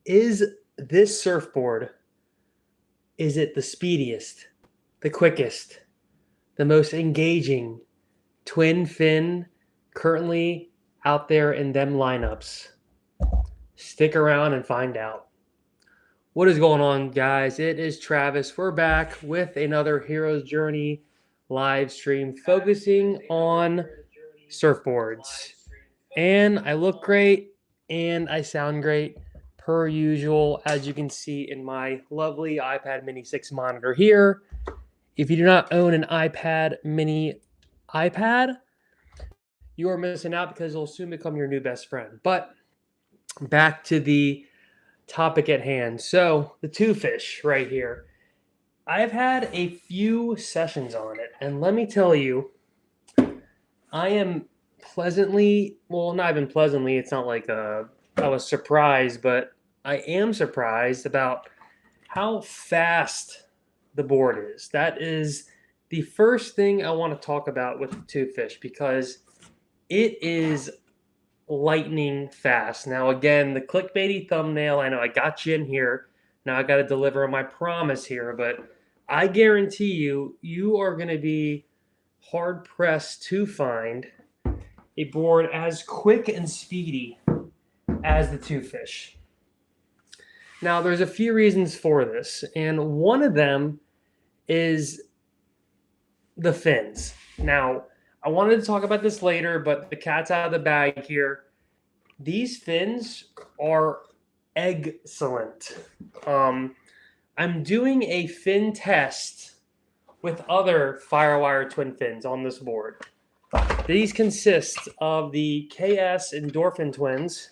Is this surfboard, is it the speediest, the quickest, the most engaging twin fin currently out there in them lineups? Stick around and find out. What is going on, guys? It is Travis. We're back with another Hero's Journey live stream focusing on surfboards. And I look great and I sound great per usual, as you can see in my lovely iPad mini 6 monitor here. If you do not own an iPad mini iPad, you are missing out because it'll soon become your new best friend. But back to the topic at hand. So the Too Fish right here. I've had a few sessions on it, and let me tell you, I am pleasantly, well, not even pleasantly, it's not like I was surprised, but I am surprised about how fast the board is. That is the first thing I want to talk about with the Too Fish, because it is lightning fast. Now, again, the clickbaity thumbnail, I know I got you in here. Now I got to deliver on my promise here, but I guarantee you, you are going to be hard pressed to find a board as quick and speedy as the Too Fish. Now, there's a few reasons for this, and one of them is the fins. Now, I wanted to talk about this later, but the cat's out of the bag here. These fins are excellent. I'm doing a fin test with other Firewire twin fins on this board. These consist of the KS Endorphin twins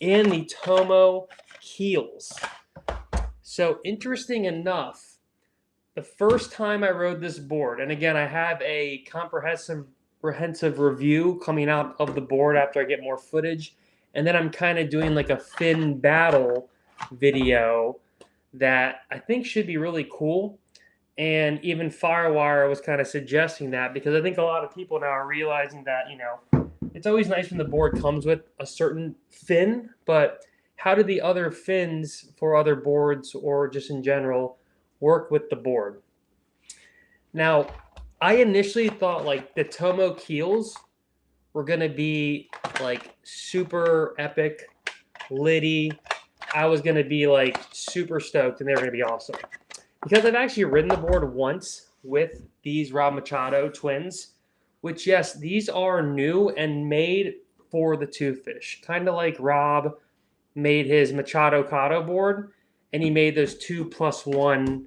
and the Tomo keels. So interesting enough, the first time I rode this board, and again, I have a comprehensive review coming out of the board after I get more footage, and then I'm kind of doing like a fin battle video that I think should be really cool. And even Firewire was kind of suggesting that, because I think a lot of people now are realizing that, it's always nice when the board comes with a certain fin, but how do the other fins for other boards or just in general work with the board? Now, I initially thought like the Tomo keels were going to be like super epic, liddy. I was going to be like super stoked and they were going to be awesome. Because I've actually ridden the board once with these Rob Machado twins, which, yes, these are new and made for the Too Fish. Kind of like Rob made his Machado Cado board, and he made those 2+1,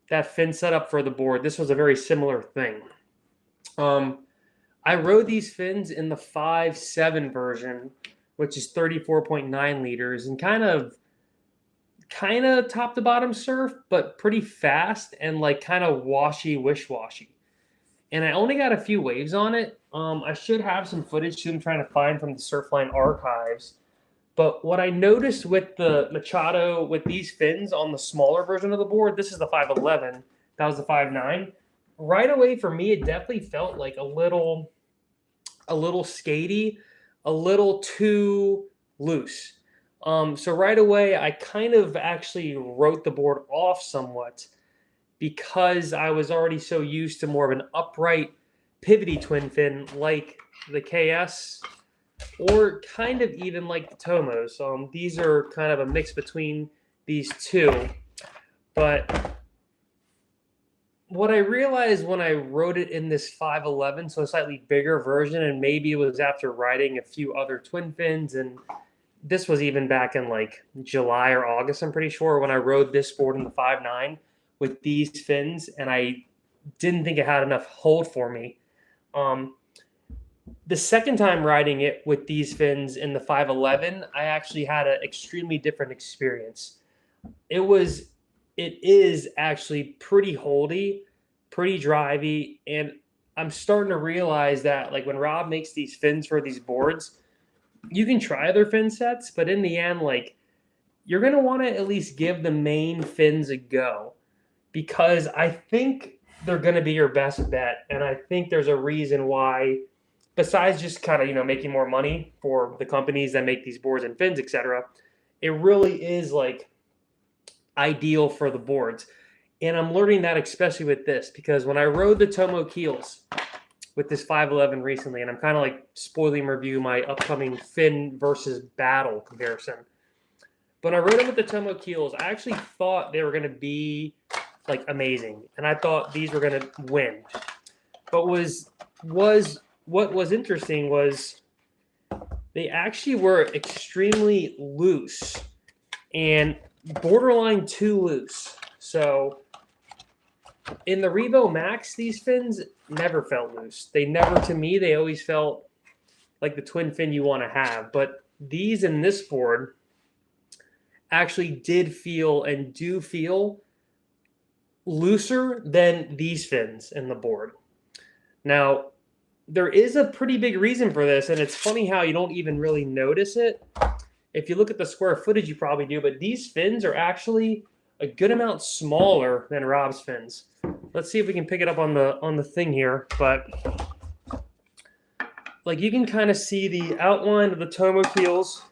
that fin setup for the board. This was a very similar thing. I rode these fins in the 5.7 version, which is 34.9 liters, and kind of top to bottom surf, but pretty fast and like kind of wish-washy. And I only got a few waves on it. I should have some footage too I'm trying to find from the Surfline archives. But what I noticed with the Machado, with these fins on the smaller version of the board, this is the 5.11, that was the 5.9. Right away for me, it definitely felt like a little skatey, a little too loose. So right away, I kind of actually wrote the board off somewhat, because I was already so used to more of an upright, pivoty twin fin like the KS, or kind of even like the Tomos. These are kind of a mix between these two. But what I realized when I wrote it in this 5.11, so a slightly bigger version, and maybe it was after riding a few other twin fins, and this was even back in like July or August, I'm pretty sure, when I rode this board in the 5.9 with these fins, and I didn't think it had enough hold for me. The second time riding it with these fins in the 5.11, I actually had an extremely different experience. It is actually pretty holdy, pretty drivey, and I'm starting to realize that like when Rob makes these fins for these boards, you can try other fin sets, but in the end, like, you're going to want to at least give the main fins a go, because I think they're going to be your best bet. And I think there's a reason why, besides just kind of, making more money for the companies that make these boards and fins, etc., it really is like ideal for the boards. And I'm learning that especially with this, because when I rode the Tomo keels with this 511 recently, and I'm kind of like spoiling review my upcoming fin versus battle comparison. But when I rode them with the Tomo keels, I actually thought they were going to be like amazing, and I thought these were going to win. But what was interesting was they actually were extremely loose and borderline too loose. So in the Revo Max, these fins never felt loose. They never, to me, they always felt like the twin fin you want to have. But these in this board actually did feel and do feel looser than these fins in the board. Now, there is a pretty big reason for this, and it's funny how you don't even really notice it. If you look at the square footage, you probably do, but these fins are actually a good amount smaller than Rob's fins. Let's see if we can pick it up on the thing here, but like you can kind of see the outline of the Tomo keels.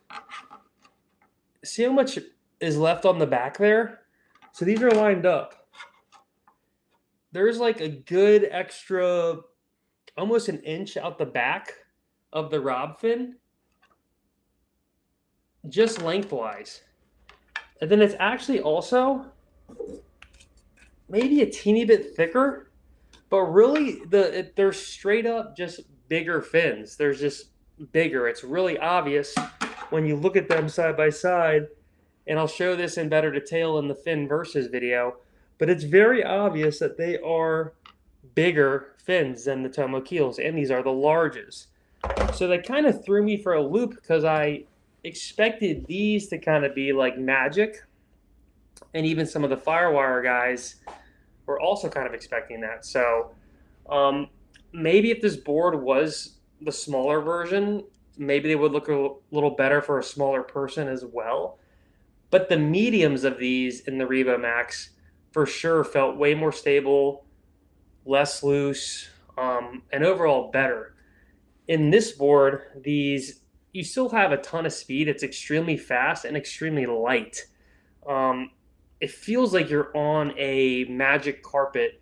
See how much is left on the back there? So these are lined up. There's like a good extra, almost an inch out the back of the Rob fin, just lengthwise. And then it's actually also maybe a teeny bit thicker, but really they're straight up just bigger fins. They're just bigger. It's really obvious when you look at them side by side, and I'll show this in better detail in the fin versus video, but it's very obvious that they are bigger fins than the Tomo keels, and these are the largest. So they kind of threw me for a loop because I expected these to kind of be like magic, and even some of the Firewire guys were also kind of expecting that. So maybe if this board was the smaller version, maybe they would look a little better for a smaller person as well. But the mediums of these in the Revo Max for sure felt way more stable, less loose, and overall better. In this board, these you still have a ton of speed. It's extremely fast and extremely light. It feels like you're on a magic carpet,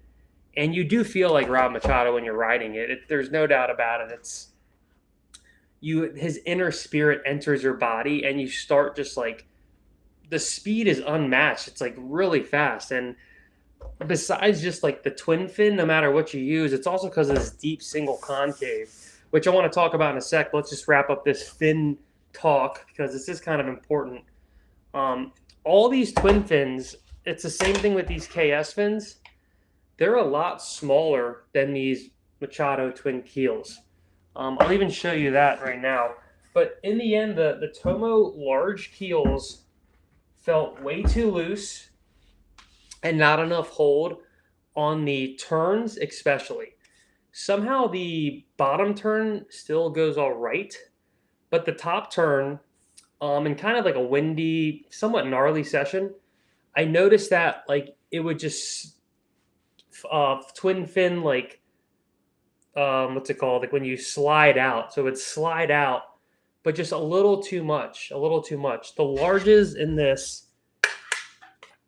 and you do feel like Rob Machado when you're riding it. There's no doubt about it. His inner spirit enters your body, and you start just like, the speed is unmatched. It's like really fast. And besides just like the twin fin, no matter what you use, it's also because of this deep single concave, which I want to talk about in a sec. Let's just wrap up this fin talk because this is kind of important. All these twin fins, it's the same thing with these KS fins. They're a lot smaller than these Machado twin keels. I'll even show you that right now. But in the end, the Tomo large keels felt way too loose and not enough hold on the turns, especially. Somehow the bottom turn still goes all right, but the top turn, in kind of like a windy, somewhat gnarly session, I noticed that like it would just twin fin, like what's it called? Like when you slide out, so it would slide out, but just a little too much, a little too much. The larges in this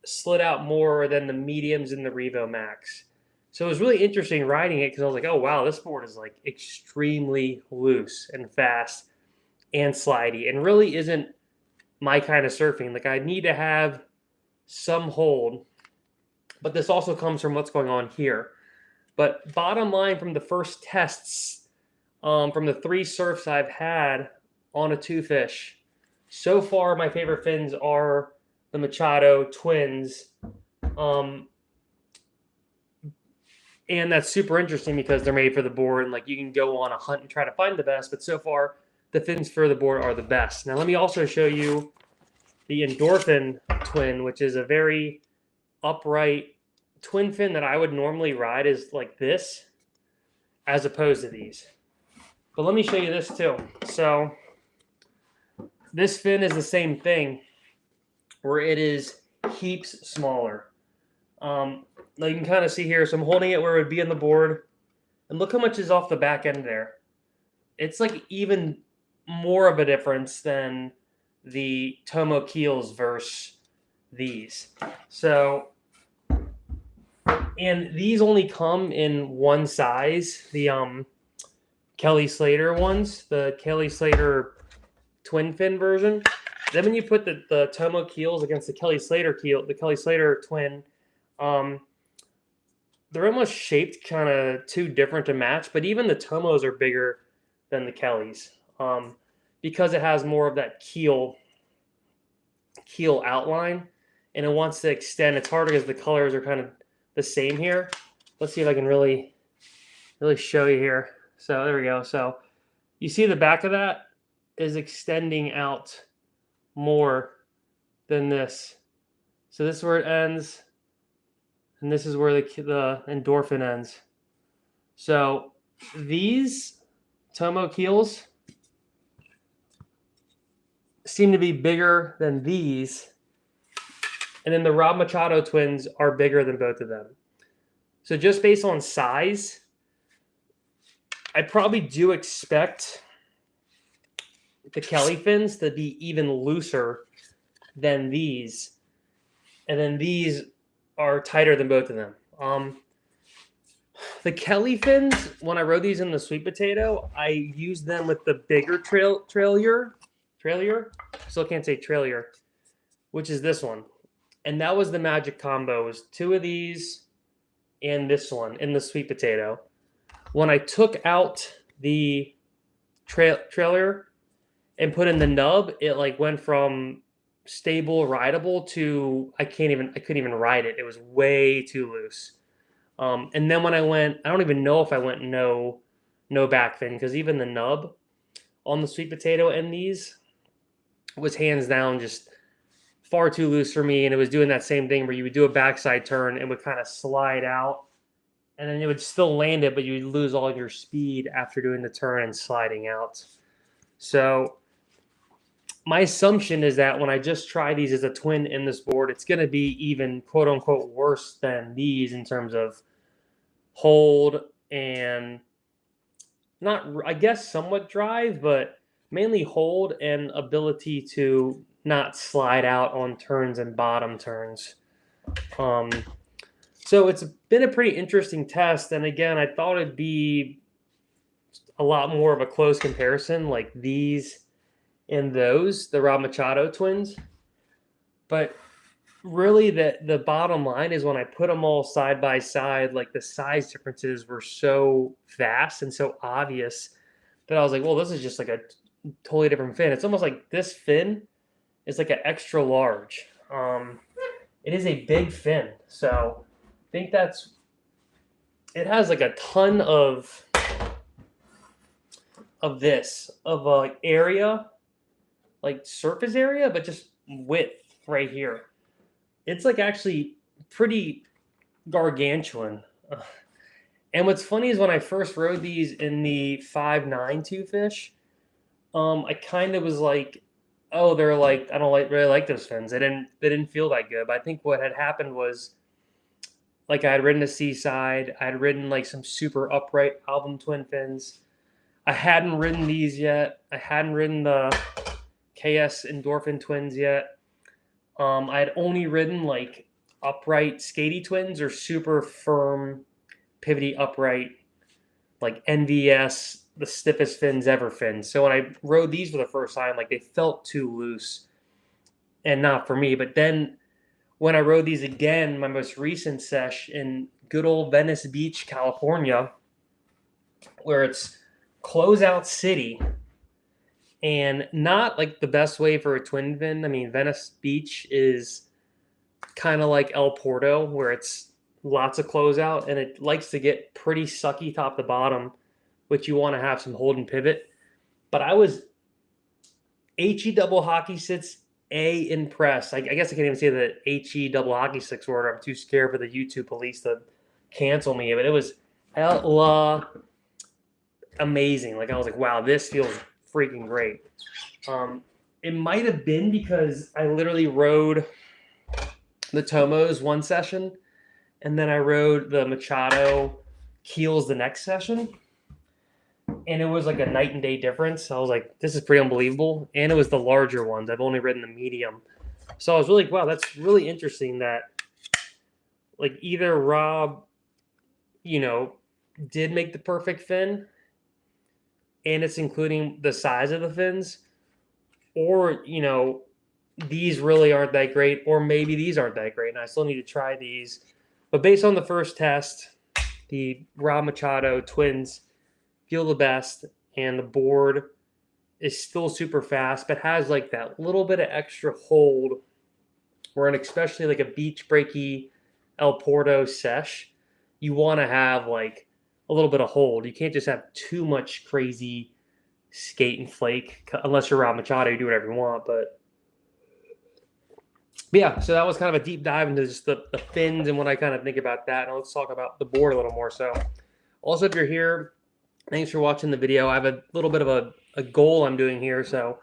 slid out more than the mediums in the Revo Max. So it was really interesting riding it because I was like, oh, wow, this board is like extremely loose and fast and slidey and really isn't my kind of surfing. Like I need to have some hold, but this also comes from what's going on here. But bottom line from the first tests, from the 3 surfs I've had on a Too Fish, so far my favorite fins are the Machado twins. And that's super interesting because they're made for the board, and like you can go on a hunt and try to find the best, but so far the fins for the board are the best. Now let me also show you the Endorphin twin, which is a very upright twin fin that I would normally ride is like this as opposed to these. But let me show you this too. So this fin is the same thing where it is heaps smaller. Now you can kind of see here, so I'm holding it where it would be on the board, and look how much is off the back end there. It's like even more of a difference than the Tomo keels versus these. So, and these only come in one size, the Kelly Slater ones, the Kelly Slater twin fin version. Then when you put the Tomo keels against the Kelly Slater keel, the Kelly Slater twin, they're almost shaped kind of too different to match. But even the Tomos are bigger than the Kellys, because it has more of that keel outline, and it wants to extend. It's harder because the colors are kind of the same here. Let's see if I can really show you here. So there we go. So you see the back of that is extending out more than this. So this is where it ends, and this is where the endorphin ends. So these Tomo keels seem to be bigger than these, and then the Rob Machado twins are bigger than both of them. So just based on size, I probably do expect the Kelly fins to be even looser than these, and then these are tighter than both of them. The Kelly fins, when I rode these in the sweet potato, I used them with the bigger trailer, still can't say trailer, which is this one. And that was the magic combo, was two of these and this one in the sweet potato. When I took out the trailer and put in the nub, it like went from stable, rideable to I couldn't even ride it. It was way too loose. And then when I went, I don't even know if I went no back fin, because even the nub on the sweet potato and these was hands down just far too loose for me. And it was doing that same thing where you would do a backside turn and would kind of slide out, and then it would still land it, but you'd lose all of your speed after doing the turn and sliding out. So my assumption is that when I just try these as a twin in this board, it's going to be even quote unquote worse than these in terms of hold and not, I guess, somewhat drive, but mainly hold and ability to not slide out on turns and bottom turns. So it's been a pretty interesting test. And again, I thought it'd be a lot more of a close comparison, like these and those, the Rob Machado twins. But really the bottom line is when I put them all side by side, like the size differences were so vast and so obvious that I was like, well, this is just like a totally different fin. It's almost like this fin is like an extra large. It is a big fin. So I think it has like a ton of like area, like surface area, but just width right here. It's like actually pretty gargantuan. And what's funny is when I first rode these in the 5.9 Too Fish, I kind of was like, oh, they're like, I don't really like those fins. They didn't feel that good. But I think what had happened was, like, I had ridden a Seaside, I had ridden like some super upright album twin fins. I hadn't ridden these yet. I hadn't ridden the KS Endorphin twins yet. I had only ridden like upright skatey twins or super firm pivoty upright, like NVS, the stiffest fins ever fins. So when I rode these for the first time, like they felt too loose and not for me. But then when I rode these again, my most recent sesh in good old Venice Beach, California, where it's closeout city and not like the best way for a twin fin. I mean, Venice Beach is kind of like El Porto, where it's lots of closeout and it likes to get pretty sucky top to bottom, which you want to have some hold and pivot. But I was HE double hockey sticks impressed. I guess I can't even say the HE double hockey sticks word. I'm too scared for the YouTube police to cancel me. But it was hella amazing. Like I was like, wow, this feels freaking great. It might have been because I literally rode the Tomos one session, and then I rode the Machado keels the next session. and it was like a night and day difference. I was like, this is pretty unbelievable. And it was the larger ones. I've only ridden the medium. So I was really, wow, that's really interesting that like either Rob, you know, did make the perfect fin and it's including the size of the fins, or, you know, these really aren't that great, or maybe these aren't that great. And I still need to try these. But based on the first test, the Rob Machado twins feel the best, and the board is still super fast, but has like that little bit of extra hold where, an especially like a beach breaky El Porto sesh, you want to have like a little bit of hold. You can't just have too much crazy skate and flake unless you're Rob Machado. You do whatever you want, but yeah. So that was kind of a deep dive into just the fins and what I kind of think about that. And let's talk about the board a little more. So, also, if you're here, thanks for watching the video. I have a little bit of a goal I'm doing here. So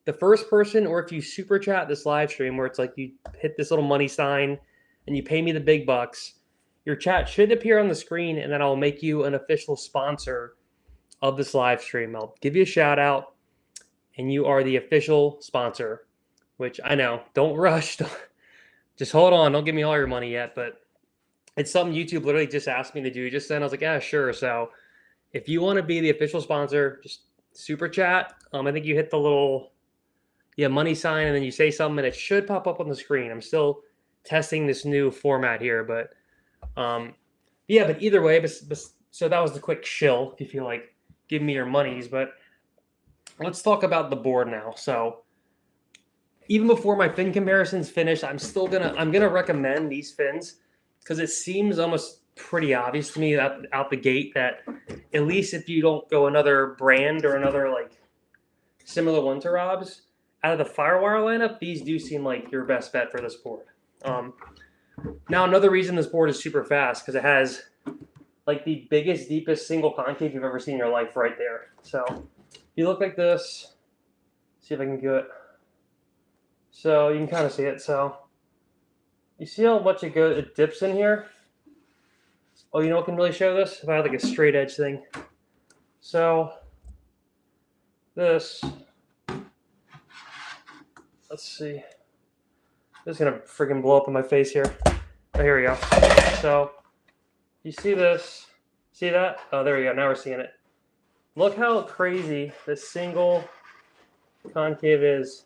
the first person, or if you super chat this live stream where it's like you hit this little money sign and you pay me the big bucks, your chat should appear on the screen, and then I'll make you an official sponsor of this live stream. I'll give you a shout out, and you are the official sponsor, which I know, don't rush. Just hold on. Don't give me all your money yet, but it's something YouTube literally just asked me to do just then. I was like, yeah, sure. So if you want to be the official sponsor, just super chat. I think you hit the little money sign, and then you say something, and it should pop up on the screen. I'm still testing this new format here, but yeah. But either way, so that was the quick shill. If you feel like giving me your monies, but let's talk about the board now. So even before my fin comparisons finish, I'm gonna recommend these fins because it seems almost pretty obvious to me out the gate that at least if you don't go another brand or another like similar one to Rob's, out of the Firewire lineup, these do seem like your best bet for this board. Now, another reason this board is super fast because it has like the biggest, deepest single concave you've ever seen in your life right there. So if you look like this, see if I can do it. So you can kind of see it. So you see how much it dips in here? Oh, you know what can really show this? If I had like a straight edge thing. So this, let's see. This is gonna freaking blow up in my face here. Oh, here we go. So you see this? See that? Oh, there we go. Now we're seeing it. Look how crazy this single concave is.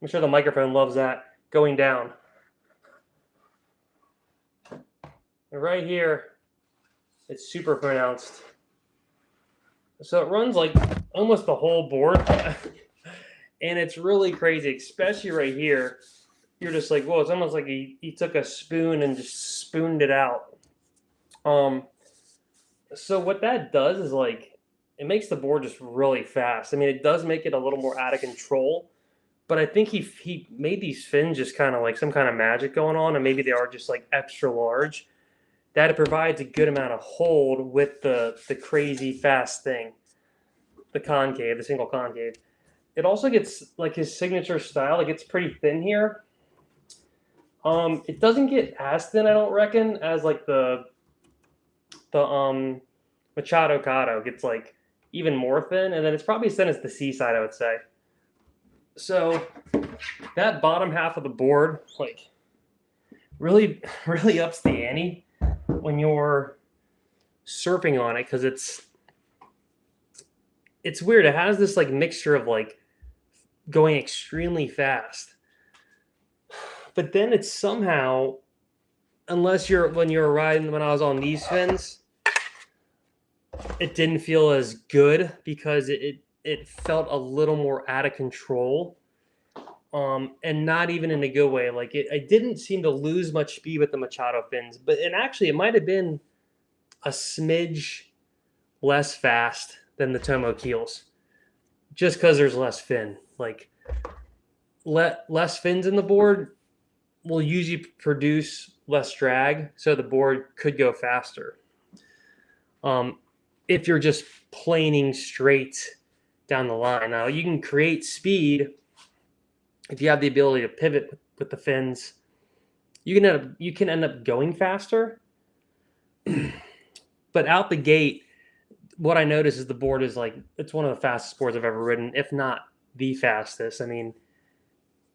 I'm sure the microphone loves that going down. And right here, it's super pronounced. So it runs like almost the whole board. And it's really crazy, especially right here. You're just like, whoa, it's almost like he took a spoon and just spooned it out. So what that does is like, it makes the board just really fast. I mean, it does make it a little more out of control, but I think he made these fins just kind of like some kind of magic going on, and maybe they are just like extra large, that it provides a good amount of hold with the crazy fast thing, the single concave. It also gets like his signature style. It gets pretty thin here. It doesn't get as thin, I don't reckon, as like the Machado Cado gets like even more thin, and then it's probably as thin as the Seaside, I would say. So that bottom half of the board like really ups the ante when you're surfing on it, because it's weird. It has this like mixture of like going extremely fast, but then it's somehow, when you're riding, when I was on these fins, it didn't feel as good because it felt a little more out of control, and not even in a good way. Like I didn't seem to lose much speed with the Machado fins, and actually it might have been a smidge less fast than the Tomo keels, just because there's less fin. Like less fins in the board will usually produce less drag, so the board could go faster. If you're just planing straight down the line. Now you can create speed if you have the ability to pivot with the fins. You can end up going faster, but out the gate, what I notice is the board is like, it's one of the fastest boards I've ever ridden, if not the fastest. I mean,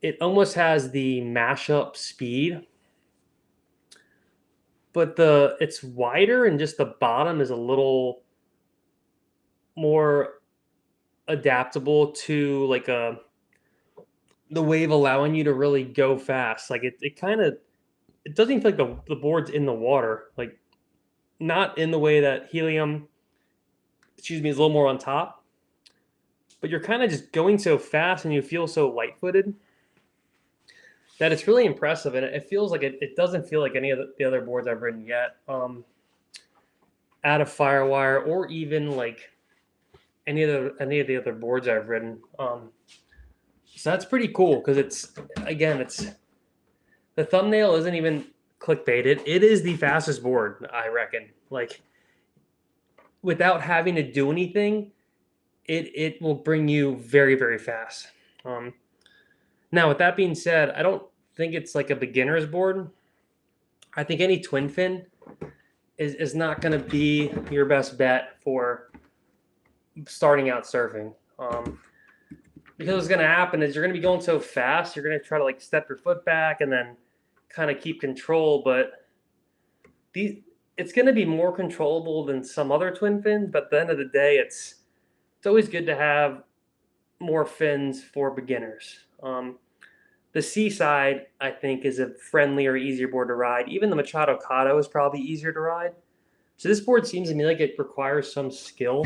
it almost has the mashup speed, but it's wider and just the bottom is a little more adaptable to like the wave allowing you to really go fast. Like it kind of, it doesn't even feel like the board's in the water. Like not in the way that helium, excuse me, is a little more on top, but you're kind of just going so fast and you feel so light-footed that it's really impressive. And it feels like it doesn't feel like any of the other boards I've ridden yet, out of Firewire or even like any of the other boards I've ridden. So that's pretty cool because it's, again, it's, the thumbnail isn't even clickbaited. It is the fastest board, I reckon. Like without having to do anything, it will bring you very, very fast. Now, with that being said, I don't think it's like a beginner's board. I think any twin fin is not going to be your best bet for starting out surfing. Because what's going to happen is you're going to be going so fast, you're going to try to like step your foot back and then kind of keep control. But it's going to be more controllable than some other twin fins. But at the end of the day, it's always good to have more fins for beginners. The Seaside, I think, is a friendlier, easier board to ride. Even the Machado is probably easier to ride. So this board seems to me like it requires some skill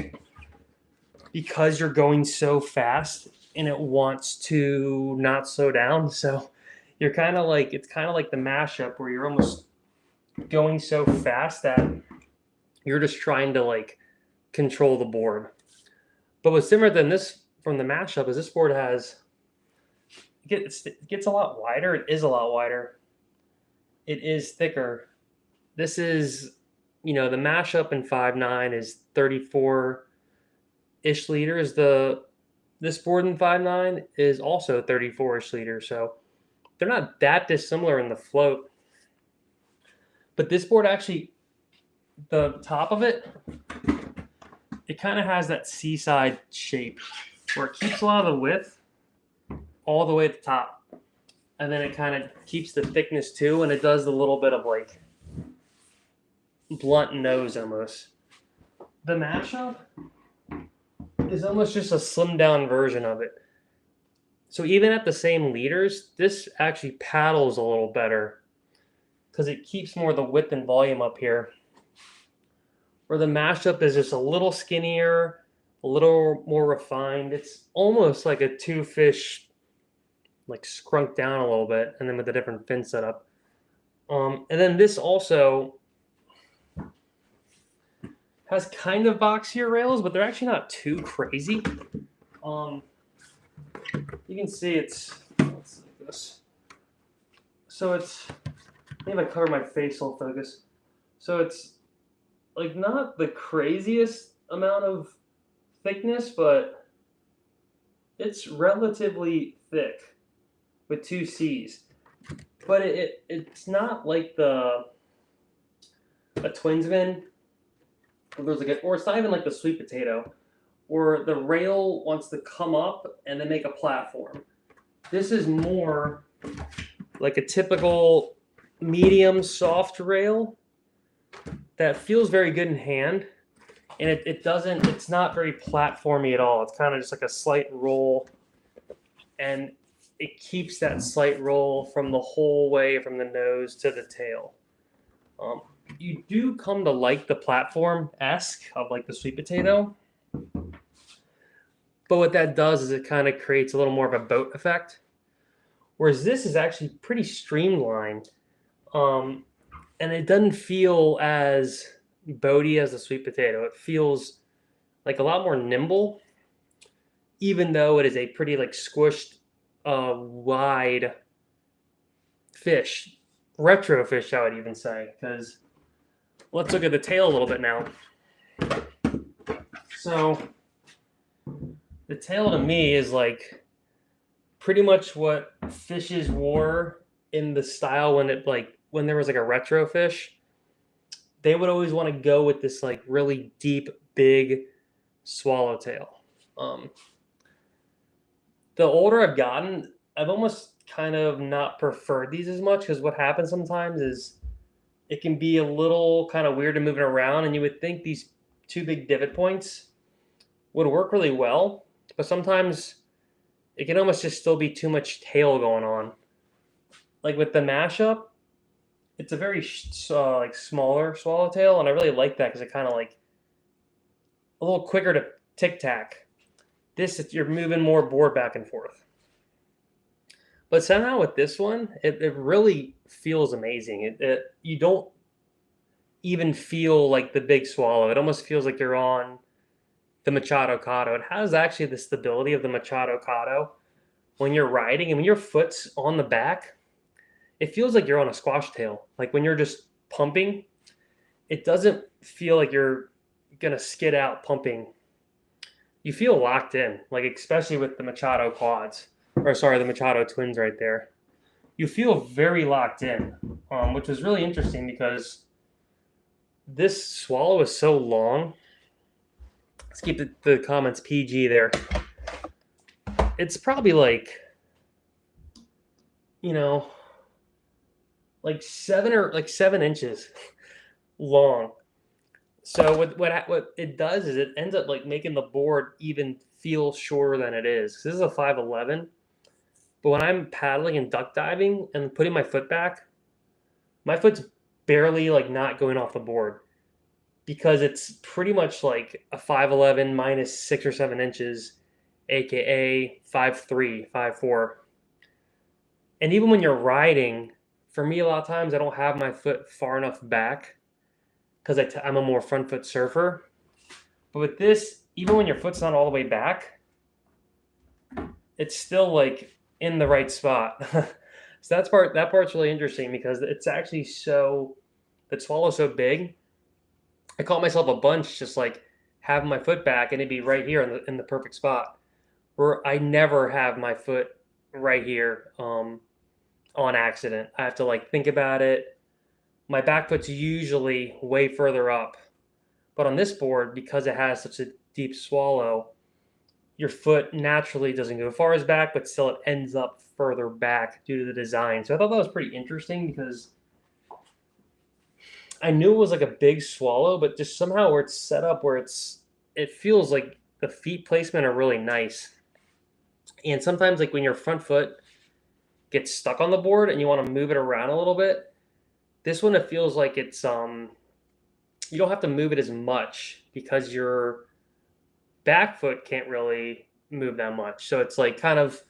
because you're going so fast and it wants to not slow down. So you're kind of like, it's kind of like the mashup where you're almost going so fast that you're just trying to like control the board. But what's different than this from the mashup is this board has, it gets a lot wider. It is a lot wider. It is thicker. This is, the mashup in 5.9 is 34-ish liters. This board in 5.9 is also 34-ish liters. So they're not that dissimilar in the float. But this board actually, the top of it, it kind of has that Seaside shape where it keeps a lot of the width all the way at the top. And then it kind of keeps the thickness too, and it does a little bit of like blunt nose almost. The mashup is almost just a slimmed down version of it. So even at the same liters, this actually paddles a little better because it keeps more of the width and volume up here. Where the mashup is just a little skinnier, a little more refined. It's almost like a Too Fish, like scrunked down a little bit, and then with a different fin setup. And then this also has kind of boxier rails, but they're actually not too crazy. You can see it's like this. So it's, maybe if I cover my face, I'll focus. So it's like not the craziest amount of thickness, but it's relatively thick with 2 C's. But it's not like a twins fin, or it's not even like the sweet potato, or the rail wants to come up and then make a platform. This is more like a typical medium soft rail that feels very good in hand, and it's not very platformy at all. It's kind of just like a slight roll, and it keeps that slight roll from the whole way from the nose to the tail. You do come to like the platform-esque of like the sweet potato, but what that does is it kind of creates a little more of a boat effect, whereas this is actually pretty streamlined, and it doesn't feel as boaty as the sweet potato. It feels like a lot more nimble, even though it is a pretty like squished, wide fish, retro fish, I would even say. Because let's look at the tail a little bit now. So the tail to me is like pretty much what fishes wore in the style when there was like a retro fish. They would always want to go with this like really deep big swallowtail. The older I've gotten, I've almost kind of not preferred these as much, because what happens sometimes is it can be a little kind of weird to move it around, and you would think these two big divot points would work really well, but sometimes it can almost just still be too much tail going on. Like with the mashup, it's a very like smaller swallowtail, and I really like that because it kind of like a little quicker to tic tac. This, you're moving more board back and forth. But somehow with this one, it really feels amazing. You don't even feel like the big swallow. It almost feels like you're on the Machado Cado. It has actually the stability of the Machado Cado when you're riding, and when your foot's on the back, it feels like you're on a squash tail. Like when you're just pumping, it doesn't feel like you're gonna skid out pumping. You feel locked in, like especially with the Machado quads, or sorry, the Machado twins right there. You feel very locked in, which was really interesting because this swallow is so long. Let's keep the comments PG there. It's probably like, you know, like 7 inches long. So what it does is it ends up like making the board even feel shorter than it is. This is a 5'11", but when I'm paddling and duck diving and putting my foot back, my foot's barely like not going off the board, because it's pretty much like a 5'11" minus 6 or 7 inches, aka 5'3", 5'4". And even when you're riding, for me, a lot of times I don't have my foot far enough back because I'm a more front foot surfer. But with this, even when your foot's not all the way back, it's still like in the right spot. So that part's really interesting because it's actually the swallow's so big. I caught myself a bunch just like having my foot back, and it'd be right here in the perfect spot, where I never have my foot right here on accident. I have to like think about it. My back foot's usually way further up, but on this board, because it has such a deep swallow, your foot naturally doesn't go far as back, but still it ends up further back due to the design. So I thought that was pretty interesting because I knew it was like a big swallow, but just somehow where it's set up, where it feels like the feet placement are really nice. And sometimes like when your front foot gets stuck on the board and you want to move it around a little bit, this one, it feels like it's you don't have to move it as much because your back foot can't really move that much. So it's like kind of,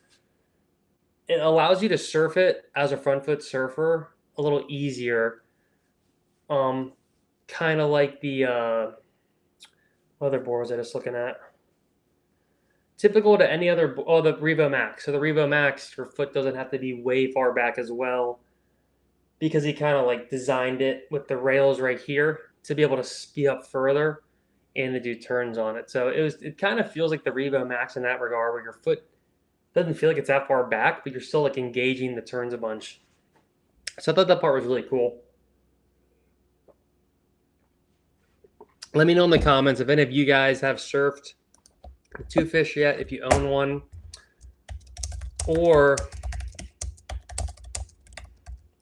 it allows you to surf it as a front foot surfer a little easier. Kind of like the other boards I was looking at. Typical to any other, the Revo Max. So the Revo Max, your foot doesn't have to be way far back as well, because he kind of like designed it with the rails right here to be able to speed up further and to do turns on it. So it kind of feels like the Revo Max in that regard, where your foot doesn't feel like it's that far back, but you're still like engaging the turns a bunch. So I thought that part was really cool. Let me know in the comments if any of you guys have surfed the Too Fish yet, if you own one, or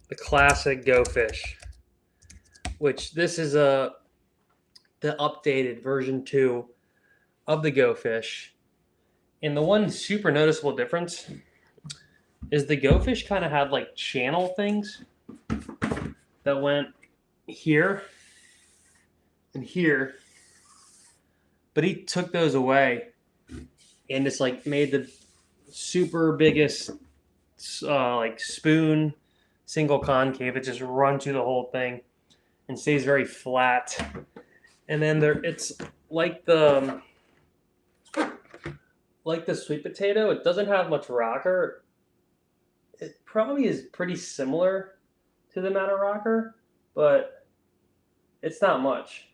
the classic Go Fish, which this is the updated version 2 of the Go Fish. And the one super noticeable difference is the Go Fish kind of had like channel things that went here and here, but he took those away and just like made the super biggest like spoon single concave that just run through the whole thing and stays very flat. And then it's like the sweet potato. It doesn't have much rocker. It probably is pretty similar to the Mata rocker, but it's not much.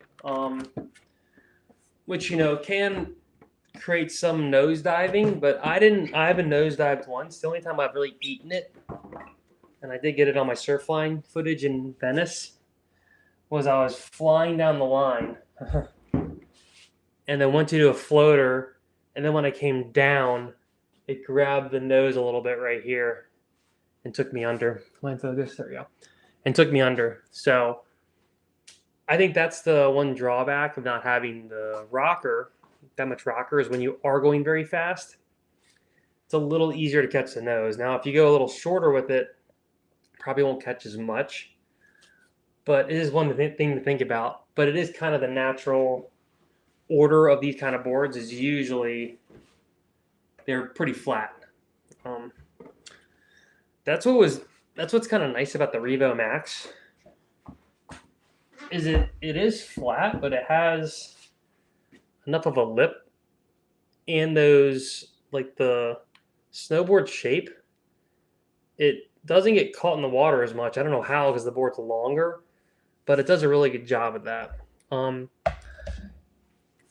Which, you know, can create some nose diving, but I haven't nose dived once. The only time I've really eaten it, and I did get it on my surf line footage in Venice, was I was flying down the line. and then went to do a floater, and then when I came down, it grabbed the nose a little bit right here and took me under. Line focus, there we go. And took me under. So I think that's the one drawback of not having the rocker, that much rocker, is when you are going very fast, it's a little easier to catch the nose. Now, if you go a little shorter with it, probably won't catch as much. But it is one thing to think about. But it is kind of the natural order of these kind of boards is usually they're pretty flat. Um, that's what's kind of nice about the Revo Max. Is it is flat, but it has enough of a lip and those like the snowboard shape. It doesn't get caught in the water as much. I don't know how because the board's longer, but it does a really good job at that.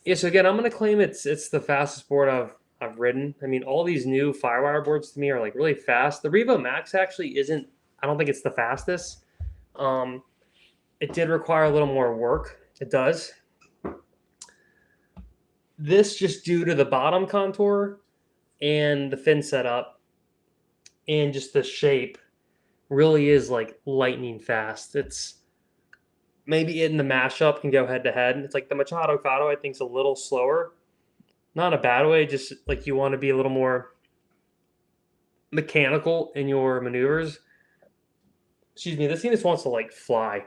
Yeah, so again, I'm gonna claim it's the fastest board I've ridden. I mean, all these new Firewire boards to me are like really fast. The Revo Max actually isn't. I don't think it's the fastest. It did require a little more work. It does. This just due to the bottom contour and the fin setup and just the shape really is like lightning fast. It's maybe it in the mashup can go head to head. It's like the Machado Cado I think is a little slower. Not in a bad way, just like you want to be a little more mechanical in your maneuvers. Excuse me, this thing just wants to like fly.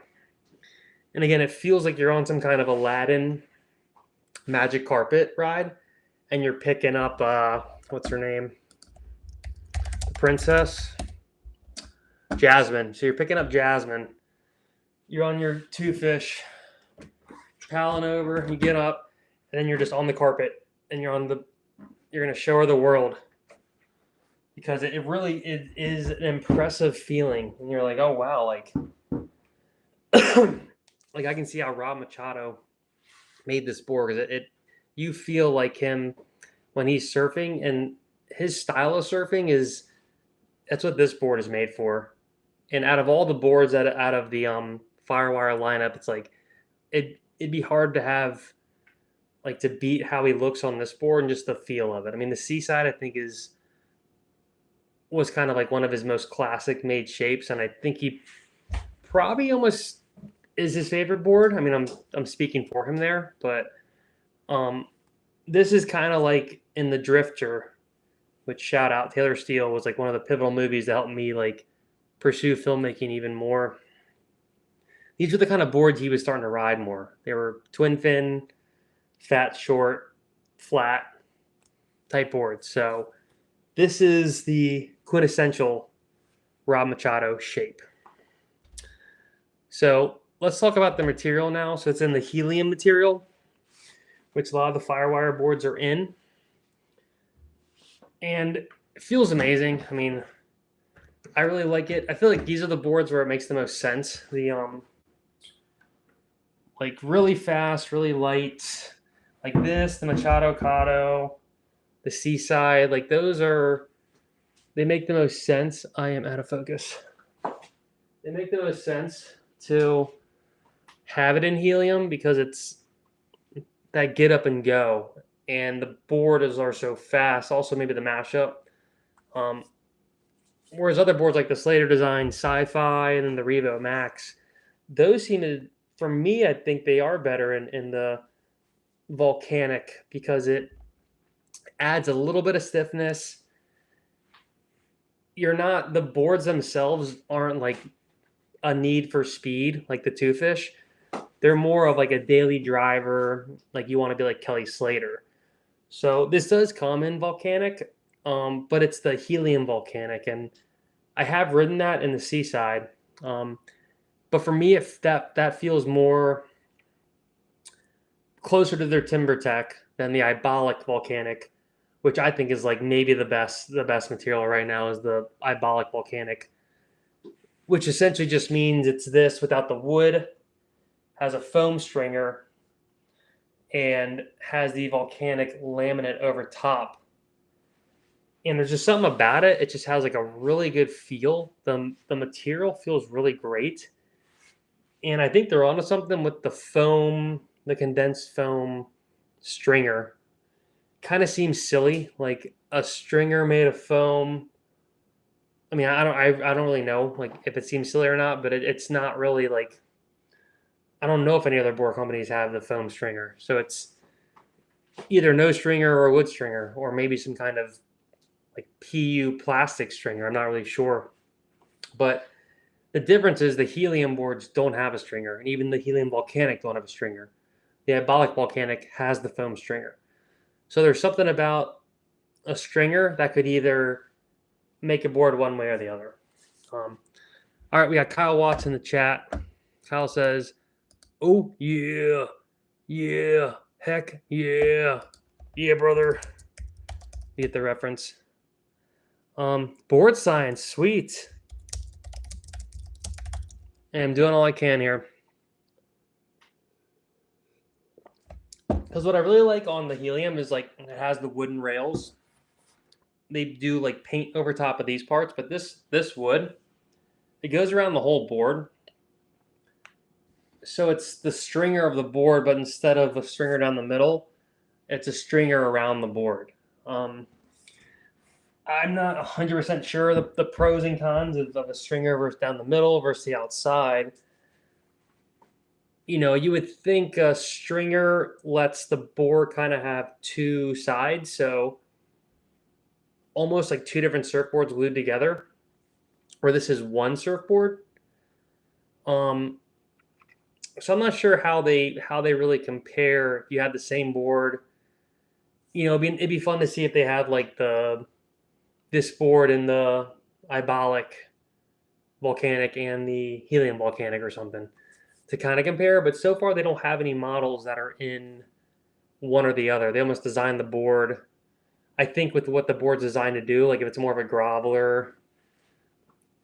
And again, it feels like you're on some kind of Aladdin magic carpet ride and you're picking up what's her name? The princess? Jasmine. So you're picking up Jasmine. You're on your Too Fish, paddling over, you get up, and then you're just on the carpet and you're gonna show her the world. Because it really is an impressive feeling. And you're like, oh wow, like like I can see how Rob Machado made this board because you feel like him when he's surfing, and his style of surfing that's what this board is made for. And out of all the boards out of the Firewire lineup, it's like it'd be hard to have like to beat how he looks on this board and just the feel of it. I mean, the Seaside I think was kind of like one of his most classic made shapes, and I think he probably almost is his favorite board. I mean, I'm speaking for him there, but this is kind of like in the Drifter, which shout out Taylor Steele was like one of the pivotal movies that helped me like pursue filmmaking even more. These were the kind of boards he was starting to ride more. They were twin fin, fat, short, flat type boards. So this is the quintessential Rob Machado shape. So let's talk about the material now. So it's in the helium material, which a lot of the Firewire boards are in. And it feels amazing. I mean, I really like it. I feel like these are the boards where it makes the most sense. The like really fast, really light, like this, the Machado Cado, the Seaside, like they make the most sense. I am out of focus. They make the most sense to have it in helium because it's that get up and go, and the boards are so fast. Also, maybe the mashup. Whereas other boards like the Slater Design, Sci-Fi, and then the Revo Max, those seem to, for me, I think they are better in the volcanic because it adds a little bit of stiffness. The boards themselves aren't like a need for speed like the Too Fish. They're more of like a daily driver, like you want to be like Kelly Slater. So this does come in volcanic, but it's the helium volcanic, and I have ridden that in the Seaside. But for me, if that feels more closer to their timber tech than the Ibolic volcanic, which I think is like maybe the best material right now is the Ibolic volcanic, which essentially just means it's this without the wood, has a foam stringer, and has the volcanic laminate over top. And there's just something about it. It just has like a really good feel. The material feels really great. And I think they're onto something with the foam, the condensed foam stringer. Kind of seems silly, like a stringer made of foam. I mean, I don't really know like if it seems silly or not, but it's not really like, I don't know if any other board companies have the foam stringer. So it's either no stringer or wood stringer, or maybe some kind of like PU plastic stringer. I'm not really sure. But the difference is the helium boards don't have a stringer, and even the helium volcanic don't have a stringer. The Ibolic volcanic has the foam stringer. So there's something about a stringer that could either make a board one way or the other. All right, we got Kyle Watts in the chat. Kyle says, "Oh yeah, yeah, heck yeah, yeah, brother." You get the reference. Board science, sweet. And I'm doing all I can here. Because what I really like on the helium is like it has the wooden rails. They do like paint over top of these parts, but this wood, it goes around the whole board. So it's the stringer of the board, but instead of a stringer down the middle, it's a stringer around the board. I'm not 100% sure the pros and cons of a stringer versus down the middle versus the outside. You know, you would think a stringer lets the board kind of have two sides, so almost like two different surfboards glued together, where this is one surfboard. So I'm not sure how they really compare. If you had the same board, you know, it'd be fun to see if they had like this board in the Ibolic volcanic and the helium volcanic or something to kind of compare. But so far, they don't have any models that are in one or the other. They almost designed the board, I think, with what the board's designed to do. Like if it's more of a groveler,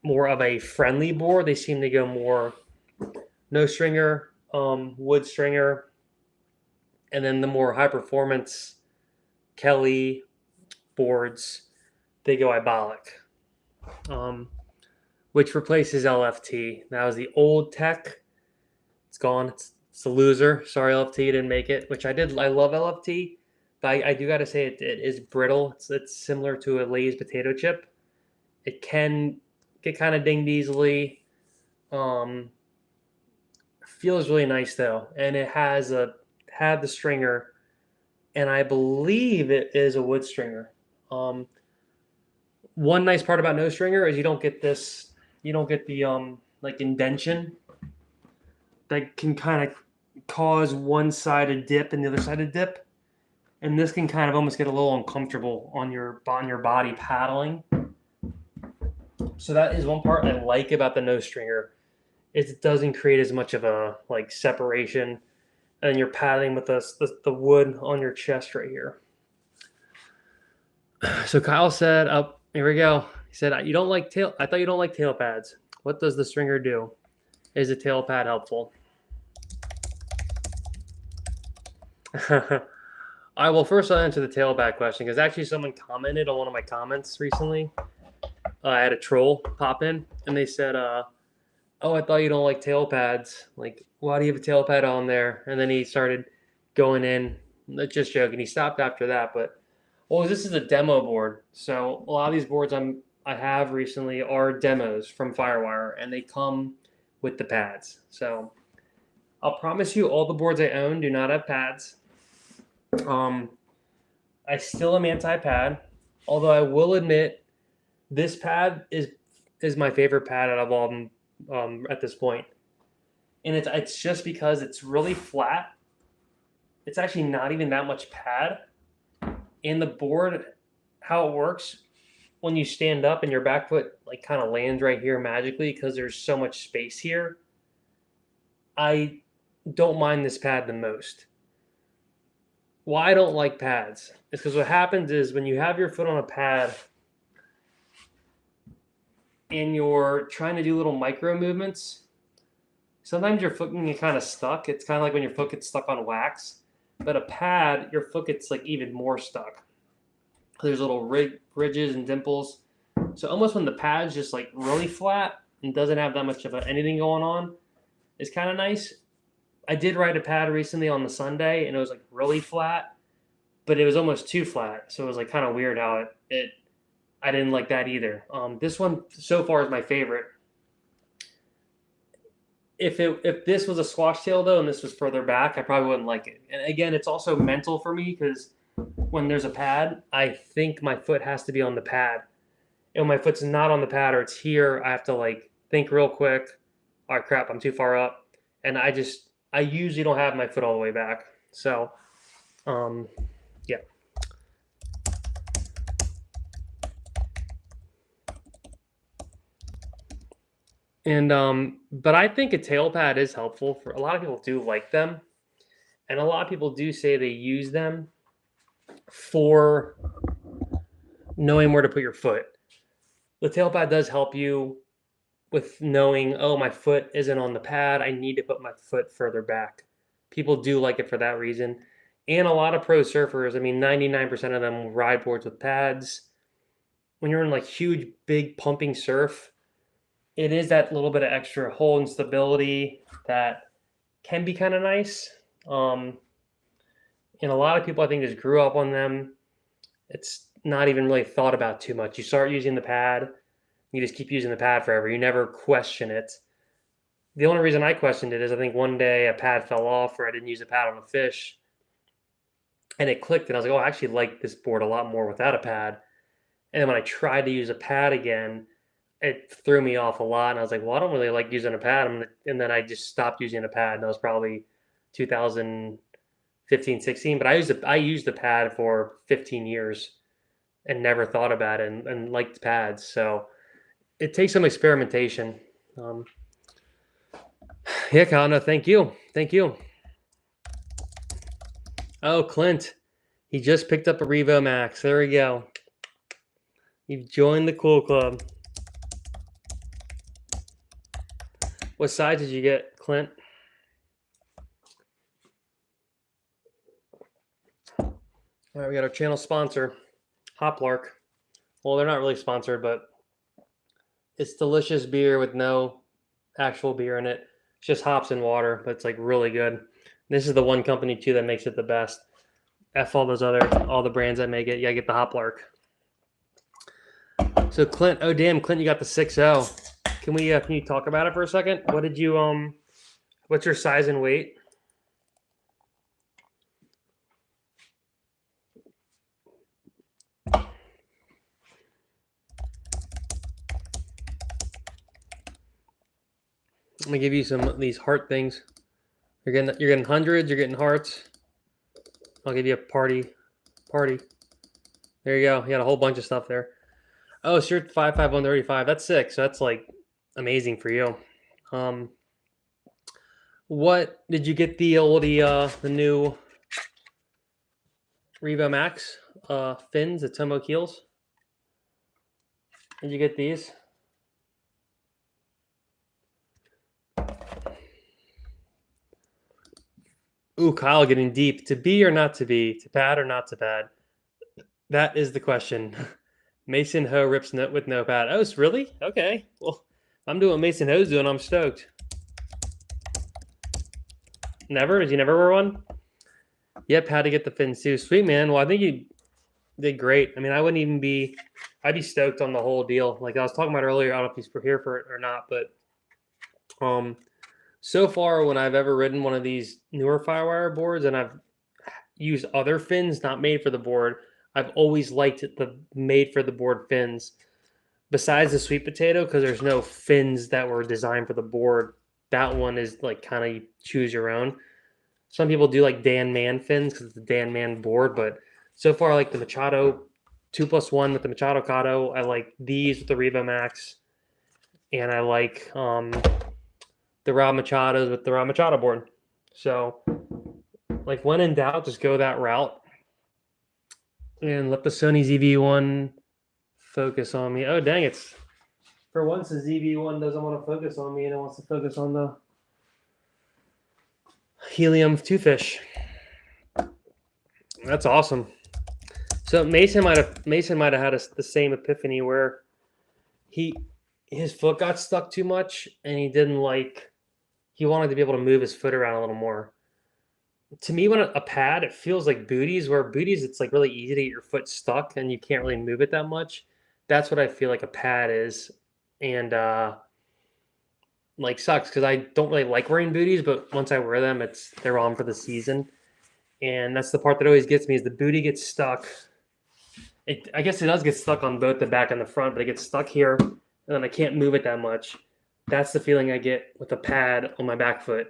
more of a friendly board, they seem to go more no stringer, wood stringer, and then the more high performance Kelly boards, they go Ibolic, which replaces LFT. That was the old tech. It's gone. It's a loser. Sorry, LFT didn't make it, which I did. I love LFT, but I do got to say it is brittle. It's similar to a Lay's potato chip. It can get kind of dinged easily. Feels really nice though, and it had the stringer, and I believe it is a wood stringer. One nice part about no stringer is you don't get this. You don't get the like indention that can kind of cause one side to dip and the other side to dip, and this can kind of almost get a little uncomfortable on your body paddling. So that is one part I like about the no stringer. It doesn't create as much of a like separation, and you're paddling with the wood on your chest right here. So Kyle said, "Oh, here we go." He said, "You don't like tail. I thought you don't like tail pads. What does the stringer do? Is a tail pad helpful?" I will first answer the tail pad question because actually someone commented on one of my comments recently. I had a troll pop in and they said, "Oh, I thought you don't like tail pads. Like, why do you have a tail pad on there?" And then he started going in. Just joking. He stopped after that, but well, this is a demo board. So a lot of these boards I have recently are demos from Firewire, and they come with the pads. So I'll promise you, all the boards I own do not have pads. I still am anti-pad, although I will admit this pad is my favorite pad out of all of them at this point. And it's just because it's really flat. It's actually not even that much pad. And the board, how it works, when you stand up and your back foot like kind of lands right here magically because there's so much space here. I don't mind this pad the most. Why I don't like pads is because what happens is when you have your foot on a pad and you're trying to do little micro movements, sometimes your foot can get kind of stuck. It's kind of like when your foot gets stuck on wax. But a pad, your foot gets like even more stuck. There's little ridges and dimples. So almost when the pad's just like really flat and doesn't have that much of anything going on, it's kind of nice. I did ride a pad recently on the Sunday, and it was like really flat, but it was almost too flat. So it was like kind of weird how it I didn't like that either. This one so far is my favorite. If this was a squash tail though, and this was further back, I probably wouldn't like it. And again, it's also mental for me because when there's a pad, I think my foot has to be on the pad. And when my foot's not on the pad or it's here, I have to like think real quick. Oh crap, I'm too far up. And I usually don't have my foot all the way back. So yeah. And but I think a tail pad is helpful for a lot of people do like them. And a lot of people do say they use them for knowing where to put your foot. The tail pad does help you with knowing, oh, my foot isn't on the pad. I need to put my foot further back. People do like it for that reason. And a lot of pro surfers, I mean, 99% of them ride boards with pads. When you're in like huge, big pumping surf, it is that little bit of extra hold and stability that can be kind of nice. And a lot of people, I think, just grew up on them. It's not even really thought about too much. You start using the pad, you just keep using the pad forever. You never question it. The only reason I questioned it is I think one day a pad fell off or I didn't use a pad on a fish. And it clicked and I was like, oh, I actually like this board a lot more without a pad. And then when I tried to use a pad again, it threw me off a lot. And I was like, well, I don't really like using a pad. And then I just stopped using a pad. And that was probably 2015, 16. But I used the pad for 15 years and never thought about it and liked pads. So it takes some experimentation. Yeah, Kyle, no, thank you. Thank you. Oh, Clint. He just picked up a Revo Max. There we go. You've joined the cool club. What size did you get, Clint? All right, we got our channel sponsor, Hoplark. Well, they're not really sponsored, but it's delicious beer with no actual beer in it. It's just hops and water, but it's like really good. This is the one company too that makes it the best. F all the brands that make it. Yeah, get the Hoplark. So Clint, oh damn, Clint, you got the 6.0. Can you talk about it for a second? What did you what's your size and weight? I'm gonna give you some of these heart things. You're getting hundreds, you're getting hearts. I'll give you a party. There you go. You got a whole bunch of stuff there. Oh, so you're 5'5", 135. That's sick. So that's like amazing for you. What did you get the new Revo Max fins, the Tomo keels? Did you get these? Ooh, Kyle getting deep. To be or not to be? To pad or not to pad? That is the question. Mason Ho rips with no pad. Oh, really? Okay. Well, I'm doing what Mason Ho's doing. I'm stoked. Never? Did you never wear one? Yep, had to get the fins too. Sweet, man. Well, I think you did great. I mean, I'd be stoked on the whole deal. Like I was talking about earlier, I don't know if he's here for it or not, but so far when I've ever ridden one of these newer Firewire boards and I've used other fins not made for the board, I've always liked the made for the board fins. Besides the sweet potato, because there's no fins that were designed for the board. That one is like kind of choose your own. Some people do like Dan Man fins because it's a Dan Man board, but so far I like the Machado 2+1 with the Machado Kato. I like these with the Revo Max, and I like the Rob Machados with the Rob Machado board. So, like when in doubt, just go that route and let the Sony ZV-1 focus on me. Oh dang, it's for once the ZV-1 doesn't want to focus on me and it wants to focus on the Helium Too Fish. That's awesome. So Mason might have had the same epiphany where his foot got stuck too much and he didn't like he wanted to be able to move his foot around a little more. To me, when a pad, it feels like booties, where booties, it's like really easy to get your foot stuck and you can't really move it that much. That's what I feel like a pad is. And like sucks because I don't really like wearing booties, but once I wear them, they're on for the season. And that's the part that always gets me is the booty gets stuck. I guess it does get stuck on both the back and the front, but it gets stuck here, and then I can't move it that much. That's the feeling I get with a pad on my back foot.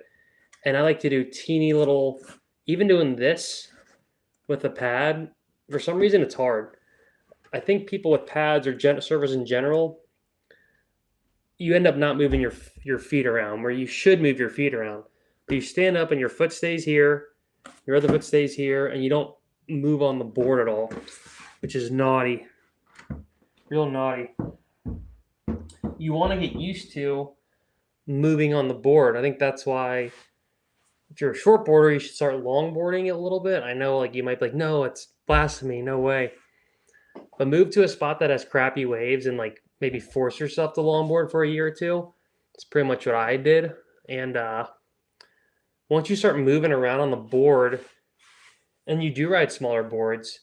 And I like to do teeny little, even doing this with a pad, for some reason it's hard. I think people with pads or surfers in general, you end up not moving your feet around where you should move your feet around. But you stand up and your foot stays here, your other foot stays here, and you don't move on the board at all, which is naughty. Real naughty. You want to get used to moving on the board. I think that's why if you're a shortboarder, you should start longboarding it a little bit. I know like you might be like, no, it's blasphemy, no way. But move to a spot that has crappy waves and like maybe force yourself to longboard for a year or two. It's pretty much what I did. And once you start moving around on the board and you do ride smaller boards,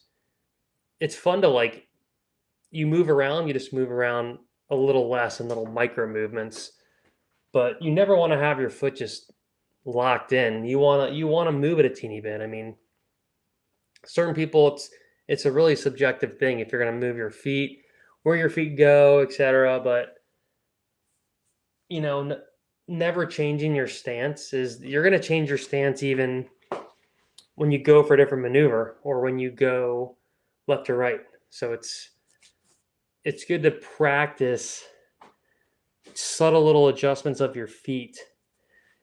it's fun to like, you move around, you just move around a little less in little micro movements. But you never want to have your foot just locked in. You want to move it a teeny bit. I mean, certain people it's a really subjective thing if you're going to move your feet, where your feet go, etc. But you know, never changing your stance is you're going to change your stance even when you go for a different maneuver or when you go left or right. So it's good to practice subtle little adjustments of your feet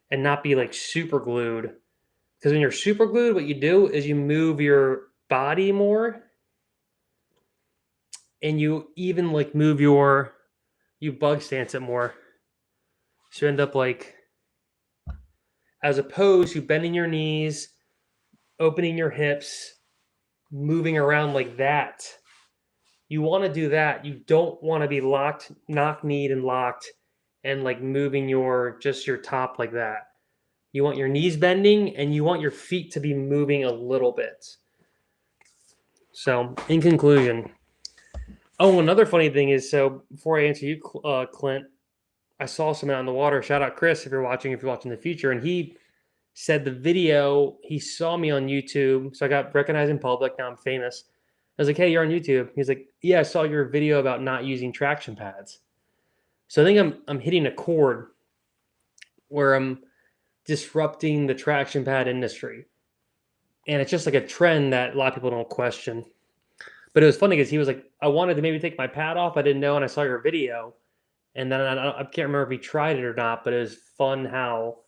and not be like super glued. Because when you're super glued, what you do is you move your body more and you even like you bug stance it more. So you end up like, as opposed to bending your knees, opening your hips, moving around like that. You want to do that. You don't want to be locked, knock-kneed and locked and like moving your top like that. You want your knees bending and you want your feet to be moving a little bit. So in conclusion, another funny thing is, so before I answer you, Clint, I saw someone out in the water. Shout out Chris if you're watching the future. And he said the video, he saw me on YouTube. So I got recognized in public. Now I'm famous. I was like, hey, you're on YouTube. He's like, yeah, I saw your video about not using traction pads. So I think I'm hitting a chord where I'm disrupting the traction pad industry. And it's just like a trend that a lot of people don't question. But it was funny because he was like, I wanted to maybe take my pad off. I didn't know. And I saw your video. And then I can't remember if he tried it or not, but it was fun how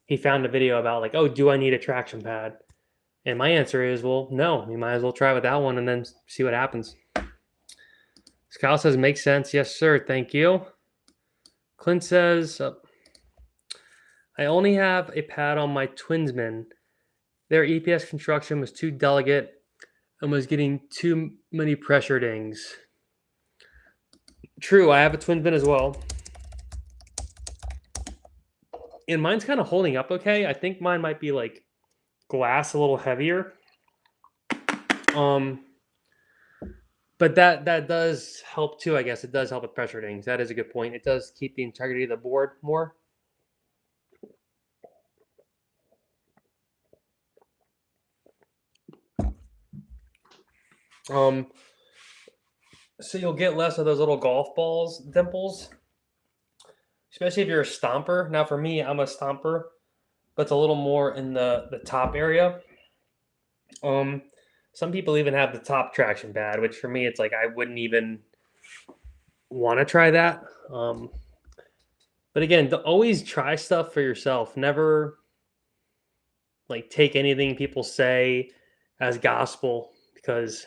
he found a video about like, oh, do I need a traction pad? And my answer is, well, no. You might as well try with that one and then see what happens. Kyle says, makes sense. Yes, sir. Thank you. Clint says, I only have a pad on my Twinsman. Their EPS construction was too delicate and was getting too many pressure dings. True, I have a Twinsman as well. And mine's kind of holding up okay. I think mine might be like glass, a little heavier. But that does help too, I guess. It does help with pressure dings. That is a good point. It does keep the integrity of the board more. So you'll get less of those little golf balls dimples, especially if you're a stomper. Now for me, I'm a stomper, but it's a little more in the top area. Some people even have the top traction pad, which for me, it's like I wouldn't even want to try that. But again, always try stuff for yourself. Never like take anything people say as gospel, because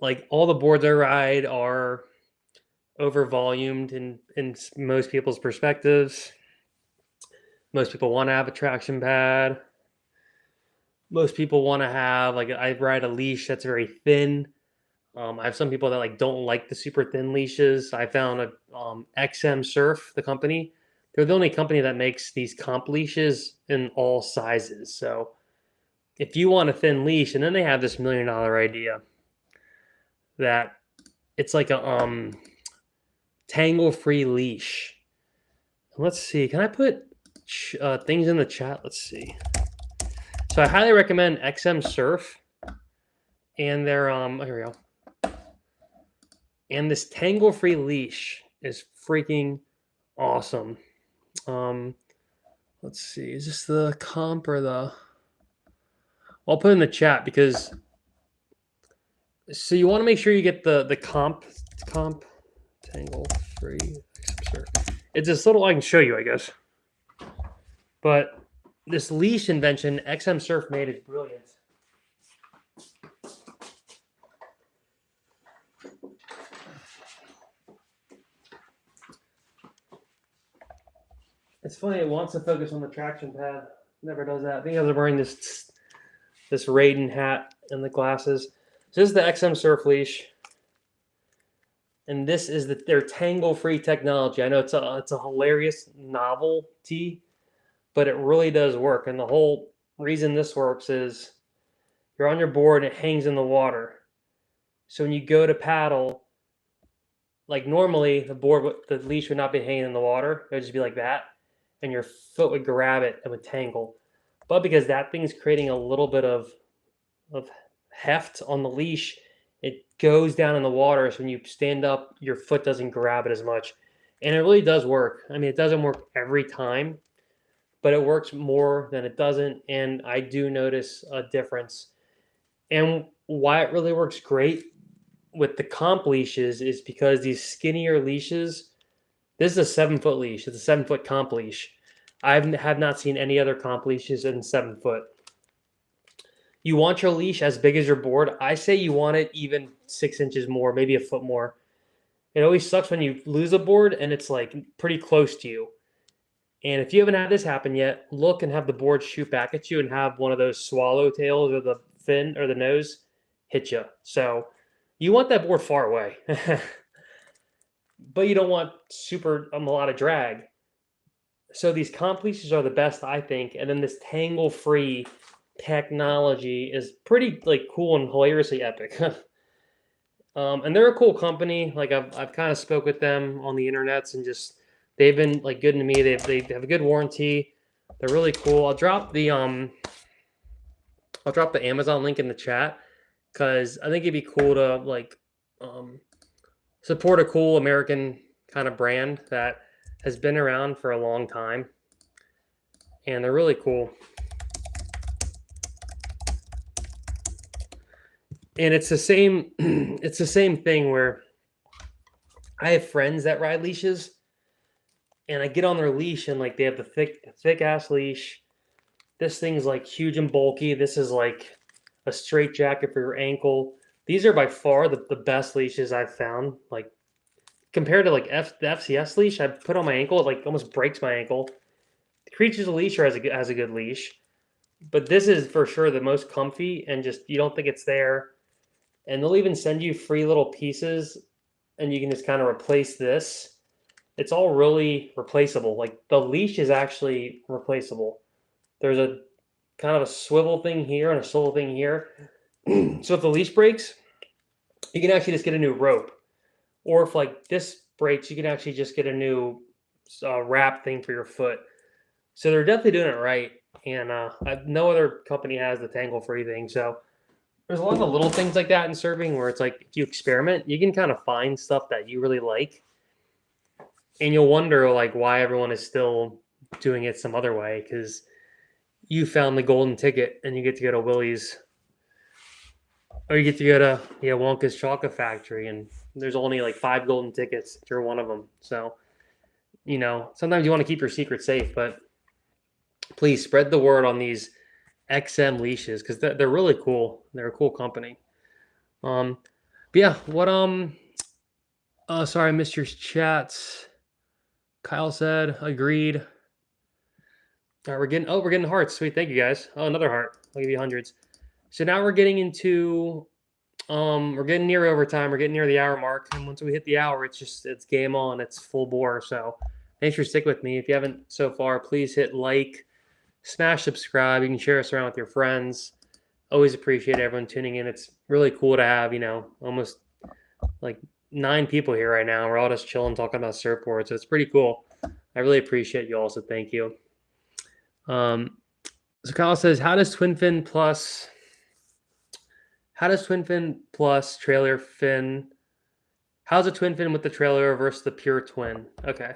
like all the boards I ride are over volumed in most people's perspectives. Most people want to have a traction pad. Most people want to have, like, I ride a leash that's very thin. I have some people that like don't like the super thin leashes. I found a XM Surf, the company. they're the only company that makes these comp leashes in all sizes. So if you want a thin leash, and then they have this $1 million idea that it's like a tangle-free leash. Let's see. Can I put things in the chat? Let's see. So I highly recommend XM Surf and their here we go. And this tangle-free leash is freaking awesome. Let's see. Is this the comp or the? I'll put it in the chat because. So you want to make sure you get the comp tangle-free XM Surf. It's this little. I can show you, I guess. But this leash invention XM Surf made is brilliant. It's funny, it wants to focus on the traction pad. Never does that. I think I was wearing this Raiden hat and the glasses. So this is the XM Surf leash. And this is their tangle-free technology. I know it's a hilarious novelty, but it really does work. And the whole reason this works is you're on your board and it hangs in the water. So when you go to paddle, like normally the leash would not be hanging in the water. It would just be like that. And your foot would grab it and would tangle. But because that thing's creating a little bit of heft on the leash, it goes down in the water. So when you stand up, your foot doesn't grab it as much. And it really does work. I mean, it doesn't work every time, but it works more than it doesn't. And I do notice a difference. And why it really works great with the comp leashes is because these skinnier leashes, this is a 7-foot leash. It's a 7-foot comp leash. I have not seen any other comp leashes in 7 foot. You want your leash as big as your board. I say you want it even 6 inches more, maybe a foot more. It always sucks when you lose a board and it's like pretty close to you. And if you haven't had this happen yet, look and have the board shoot back at you and have one of those swallow tails or the fin or the nose hit you. So you want that board far away. But you don't want a lot of drag. So these comp leashes are the best, I think. And then this tangle-free technology is pretty cool and hilariously epic. And they're a cool company. Like I've kind of spoke with them on the internets and just they've been good to me. They have a good warranty. They're really cool. I'll drop the Amazon link in the chat because I think it'd be cool to support a cool American kind of brand that has been around for a long time. And they're really cool. And it's the same thing where I have friends that ride leashes and I get on their leash and they have the thick ass leash. This thing's huge and bulky. This is like a straight jacket for your ankle. These are by far the best leashes I've found. Compared to the FCS leash I put on my ankle, it almost breaks my ankle. The Creatures Leash has a good leash, but this is for sure the most comfy and just you don't think it's there. And they'll even send you free little pieces, and you can just kind of replace this. It's all really replaceable. The leash is actually replaceable. There's a kind of a swivel thing here and a swivel thing here. So if the leash breaks, you can actually just get a new rope. Or if this breaks, you can actually just get a new wrap thing for your foot. So they're definitely doing it right. And no other company has the tangle-free thing. So there's a lot of little things like that in surfing where it's if you experiment, you can kind of find stuff that you really like. And you'll wonder why everyone is still doing it some other way because you found the golden ticket and you get to go to Willie's. Or you get to go to Wonka's Chocolate Factory and there's only 5 golden tickets if you're one of them. So, sometimes you want to keep your secret safe, but please spread the word on these XM leashes because they're really cool. They're a cool company. But yeah, sorry I missed your chats. Kyle said, agreed. All right, we're getting hearts. Sweet, thank you guys. Oh, another heart. I'll give you hundreds. So now we're getting into we're getting near overtime. We're getting near the hour mark, and once we hit the hour, it's game on. It's full bore. So Thanks for sticking with me. If you haven't so far, please hit like, smash subscribe. You can share us around with your friends. Always appreciate everyone tuning in. It's really cool to have, almost like 9 people here right now. We're all just chilling, talking about surfboards. So it's pretty cool. I really appreciate you all, so thank you. So Kyle says, how does twin fin plus trailer fin? How's a twin fin with the trailer versus the pure twin? Okay.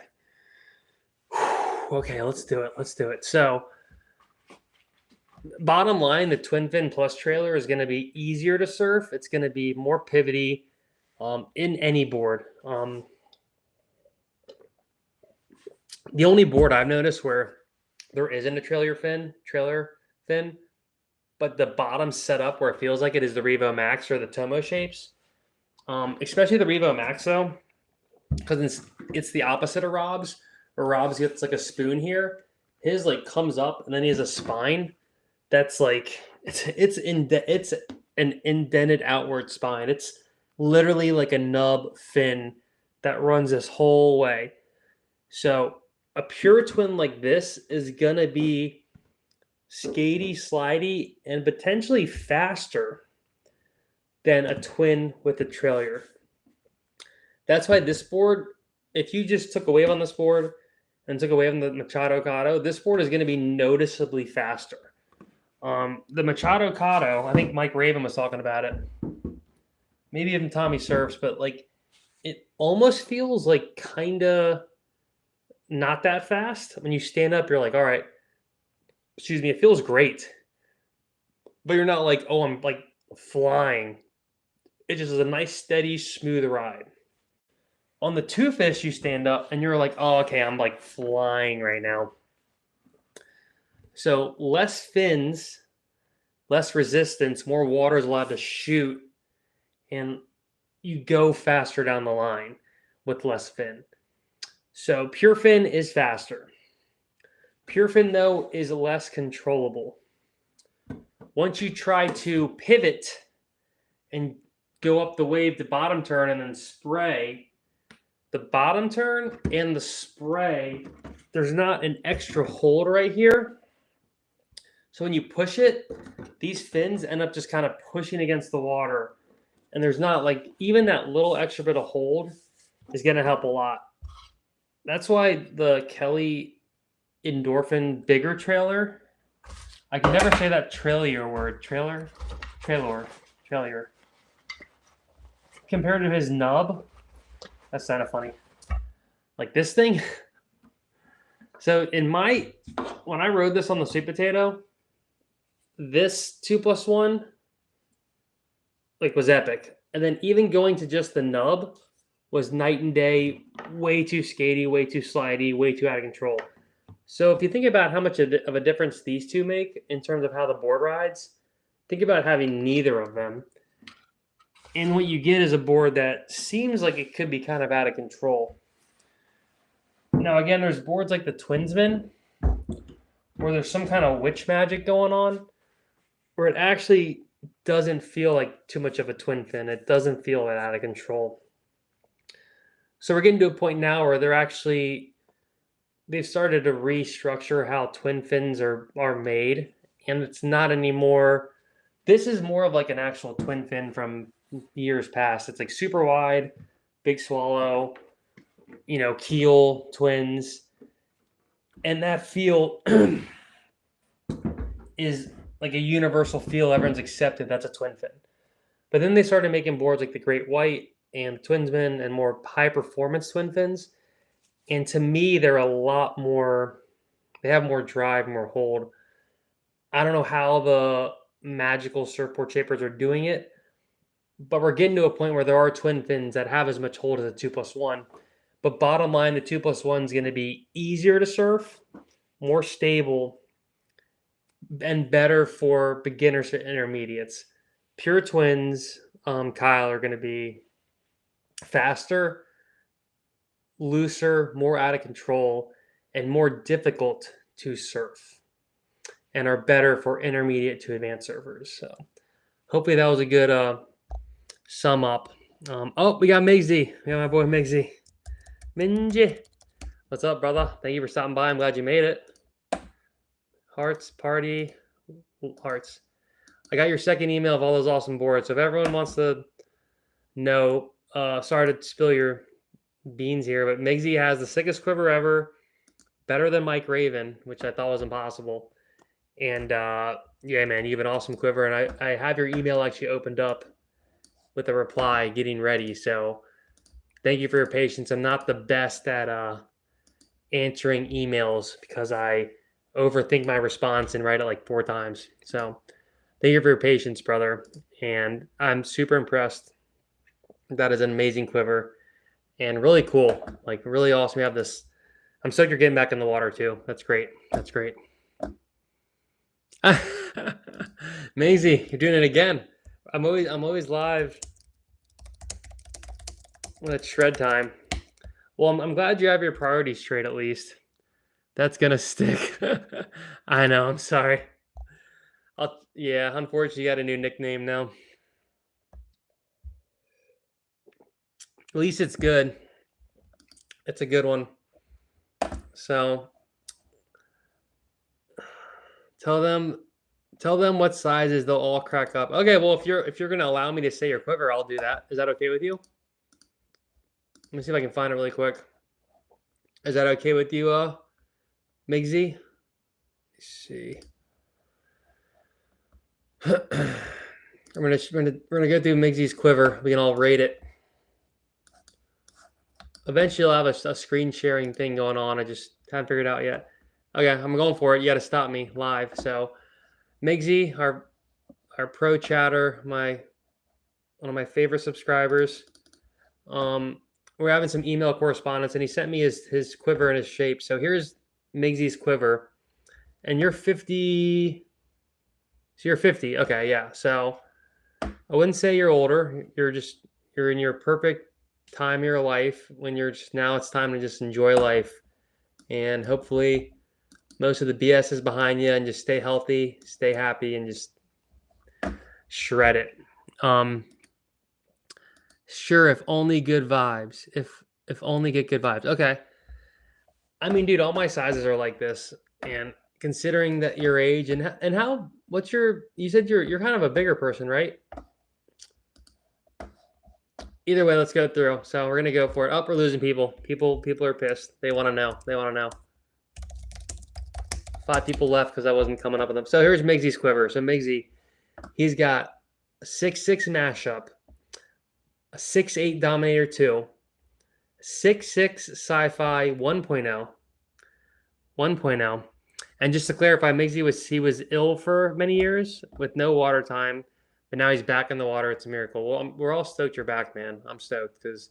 Okay, let's do it. So, bottom line, the twin fin plus trailer is going to be easier to surf. It's going to be more pivoty in any board. The only board I've noticed where there isn't a trailer fin, but the bottom set up where it feels like it is the Revo Max or the Tomo shapes. Especially the Revo Max though, because it's the opposite of Rob's. Where Rob's gets like a spoon here, his like comes up and then he has a spine that's like it's an indented outward spine. It's literally like a nub fin that runs this whole way. So a pure twin like this is gonna be skatey, slidey, and potentially faster than a twin with a trailer. That's why this board, if you just took a wave on this board and took away from the Machado Cado, this board is going to be noticeably faster. The Machado Cado, I think Mike Raven was talking about it. Maybe even Tommy Surfs, but like it almost feels like kind of not that fast. When you stand up, you're like, all right, excuse me, it feels great. But you're not like, oh, I'm like flying. It just is a nice, steady, smooth ride. On the Too Fish, you stand up and you're like, oh, okay, I'm like flying right now. So less fins, less resistance, more water is allowed to shoot, and you go faster down the line with less fin. So pure fin is faster. Pure fin, though, is less controllable. Once you try to pivot and go up the wave to bottom turn and then spray, the bottom turn and the spray, there's not an extra hold right here. So when you push it, these fins end up just kind of pushing against the water. And there's not like, even that little extra bit of hold is going to help a lot. That's why the Kelly Endorphin bigger trailer, I can never say that trailer word, trailer. Compared to his nub, that's kind of funny. Like this thing. So when I rode this on the sweet potato, this 2+1 like was epic. And then even going to just the nub was night and day, way too skatey, way too slidey, way too out of control. So if you think about how much of a difference these two make in terms of how the board rides, think about having neither of them. And what you get is a board that seems like it could be kind of out of control. Now, again, there's boards like the Twinsman where there's some kind of witch magic going on where it actually doesn't feel like too much of a twin fin. It doesn't feel that out of control. So we're getting to a point now where they've started to restructure how twin fins are made. And it's not anymore. This is more of like an actual twin fin from years past. It's like super wide, big swallow, keel twins. And that feel is like a universal feel. Everyone's accepted that's a twin fin. But then they started making boards like the Great White and the Twinsman and more high performance twin fins. And to me, they're a lot more, they have more drive, more hold. I don't know how the magical surfboard shapers are doing it, but we're getting to a point where there are twin fins that have as much hold as a 2+1. But bottom line, the 2+1 is going to be easier to surf, more stable, and better for beginners to intermediates. Pure twins, Kyle, are going to be faster, looser, more out of control, and more difficult to surf, and are better for intermediate to advanced surfers. So hopefully that was a good sum up. Oh, we got Migsy. We got my boy Migsy. Minji. What's up, brother? Thank you for stopping by. I'm glad you made it. Hearts, party, hearts. I got your second email of all those awesome boards. So if everyone wants to know, sorry to spill your beans here, but Migsy has the sickest quiver ever, better than Mike Raven, which I thought was impossible. And yeah, man, you have an awesome quiver. And I have your email actually opened up with a reply getting ready. So thank you for your patience. I'm not the best at answering emails because I overthink my response and write it like 4 times. So thank you for your patience, brother. And I'm super impressed. That is an amazing quiver and really cool. Like really awesome. You have this. I'm stoked you're getting back in the water too. That's great. That's great. Maisie, you're doing it again. I'm always live when it's shred time. Well, I'm glad you have your priorities straight at least. That's gonna stick. I know. I'm sorry. Yeah. Unfortunately, you got a new nickname now. At least it's good. It's a good one. So tell them what sizes they'll all crack up. Okay. Well, if you're gonna allow me to say your quiver, I'll do that. Is that okay with you? Let me see if I can find it really quick. Is that okay with you, Migsy? Let's see. we're gonna go through Migsy's quiver. We can all rate it. Eventually, I'll have a screen sharing thing going on. I just haven't figured it out yet. Okay, I'm going for it. You got to stop me live. So, Migsy, our pro chatter, one of my favorite subscribers. We're having some email correspondence, and he sent me his quiver and his shape. So here's Migsy's quiver, and you're 50. So you're 50. Okay, yeah. So I wouldn't say you're older. You're in your perfect time of your life when you're just now it's time to just enjoy life, and hopefully most of the BS is behind you, and just stay healthy, stay happy, and just shred it. Sure, if only good vibes. If only get good vibes. Okay. I mean, dude, all my sizes are like this, and considering that your age and how what's your you said you're kind of a bigger person, right? Either way, let's go through. So we're gonna go for it. Oh, we're losing people. People are pissed. They want to know. They want to know. 5 people left because I wasn't coming up with them. So here's Migsy's quiver. So Migsy, he's got a 6'6" mashup, a 6'8" Dominator 2, 6'6" Sci-Fi 1.0. And just to clarify, Migsy was ill for many years with no water time, but now he's back in the water. It's a miracle. Well, we're all stoked you're back, man. I'm stoked because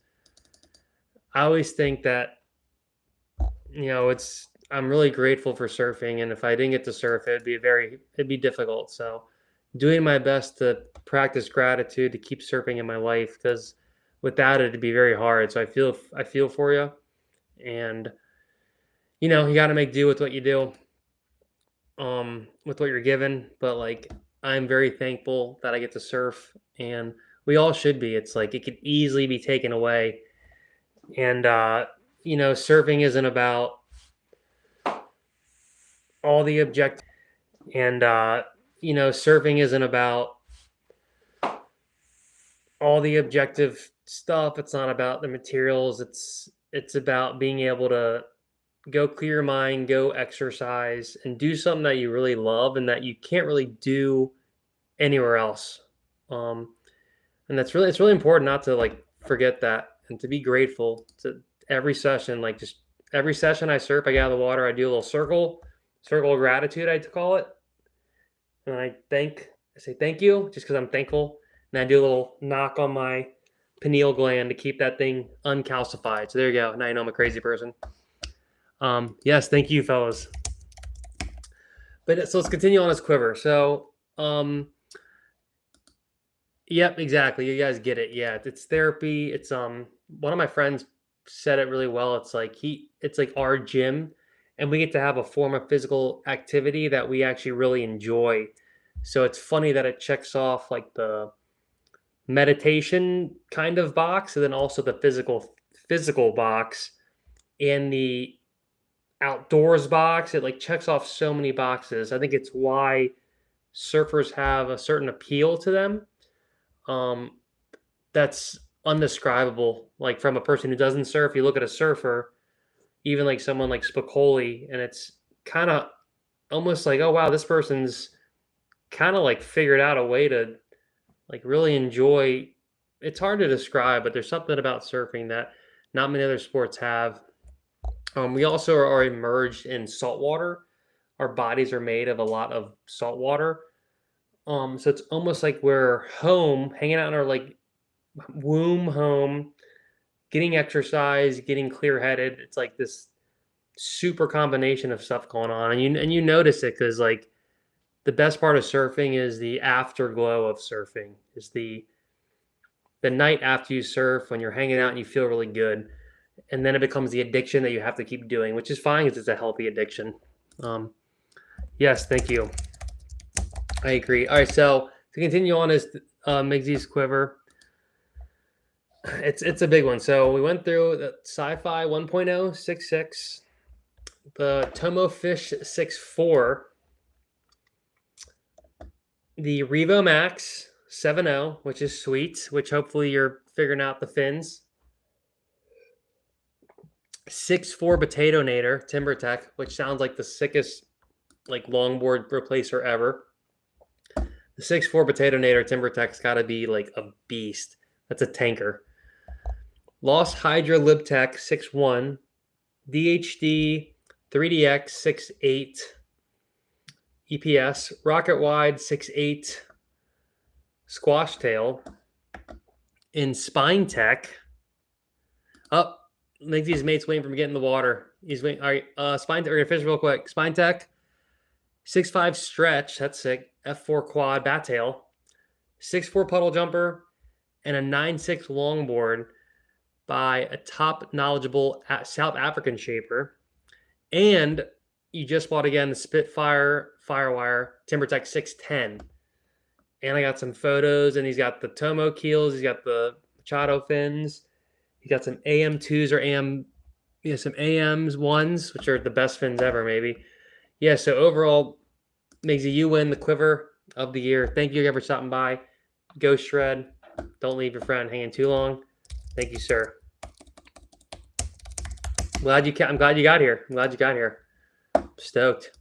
I always think that I'm really grateful for surfing, and if I didn't get to surf, it'd be difficult. So, doing my best to practice gratitude to keep surfing in my life because without it, it'd be very hard. So I feel for you, and you got to make do with what you do, with what you're given. But like, I'm very thankful that I get to surf, and we all should be. It's like it could easily be taken away, and surfing isn't about all the object, and surfing isn't about all the objective stuff. It's not about the materials. It's about being able to go clear your mind, go exercise, and do something that you really love and that you can't really do anywhere else. And it's really important not to like forget that and to be grateful to every session. Like just every session I surf, I get out of the water, I do a little circle of gratitude, I call it, and I say thank you just because I'm thankful, and I do a little knock on my pineal gland to keep that thing uncalcified. So there you go. Now you know I'm a crazy person. Yes, thank you, fellas. But so let's continue on this quiver. So, yep, exactly. You guys get it. Yeah, it's therapy. It's one of my friends said it really well. It's like our gym, and we get to have a form of physical activity that we actually really enjoy. So it's funny that it checks off like the meditation kind of box, and then also the physical box, and the outdoors box. It like checks off so many boxes. I think it's why surfers have a certain appeal to them. Um, that's undescribable. Like from a person who doesn't surf, you look at a surfer, even like someone like Spicoli, and it's kind of almost like, oh wow, this person's kind of like figured out a way to like really enjoy. It's hard to describe, but there's something about surfing that not many other sports have. We also are immersed in salt water. Our bodies are made of a lot of salt water. So it's almost like we're home, hanging out in our like womb home, getting exercise, getting clear headed. It's like this super combination of stuff going on, and you notice it because like the best part of surfing is the afterglow of surfing. Is the night after you surf when you're hanging out and you feel really good, and then it becomes the addiction that you have to keep doing, which is fine because it's a healthy addiction. Um, yes, thank you. I agree. All right, so to continue on is Miggsy's quiver. It's a big one. So we went through the Sci-Fi 1.0 6.6, the Tomo Fish 6.4, the Revo Max 7.0, which is sweet, which hopefully you're figuring out the fins. 6.4 Potato Nader Timber Tech, which sounds like the sickest like longboard replacer ever. The 6.4 Potato Nader Timber Tech's got to be like a beast. That's a tanker. Lost Hydra LibTech 6.1, DHD 3DX 6.8, EPS Rocket Wide 6.8, Squash Tail, in Spine Tech. Up, make these mates waiting for me to get in the water. He's waiting. All right, Spine Tech. We're gonna fish real quick. Spine Tech 6.5 Stretch. That's sick. F4 Quad Bat Tail, 6.4 Puddle Jumper, and a 9.6 Longboard by a top knowledgeable South African shaper. And you just bought again the Spitfire Firewire TimberTech 610. And I got some photos, and he's got the Tomo keels, he's got the Machado fins, he got some AM2s or some AMs ones, which are the best fins ever, maybe. Yeah, so overall, Miggsy, you win the quiver of the year. Thank you again for stopping by. Go shred. Don't leave your friend hanging too long. Thank you, sir. I'm glad you got here. I'm glad you got here. Stoked.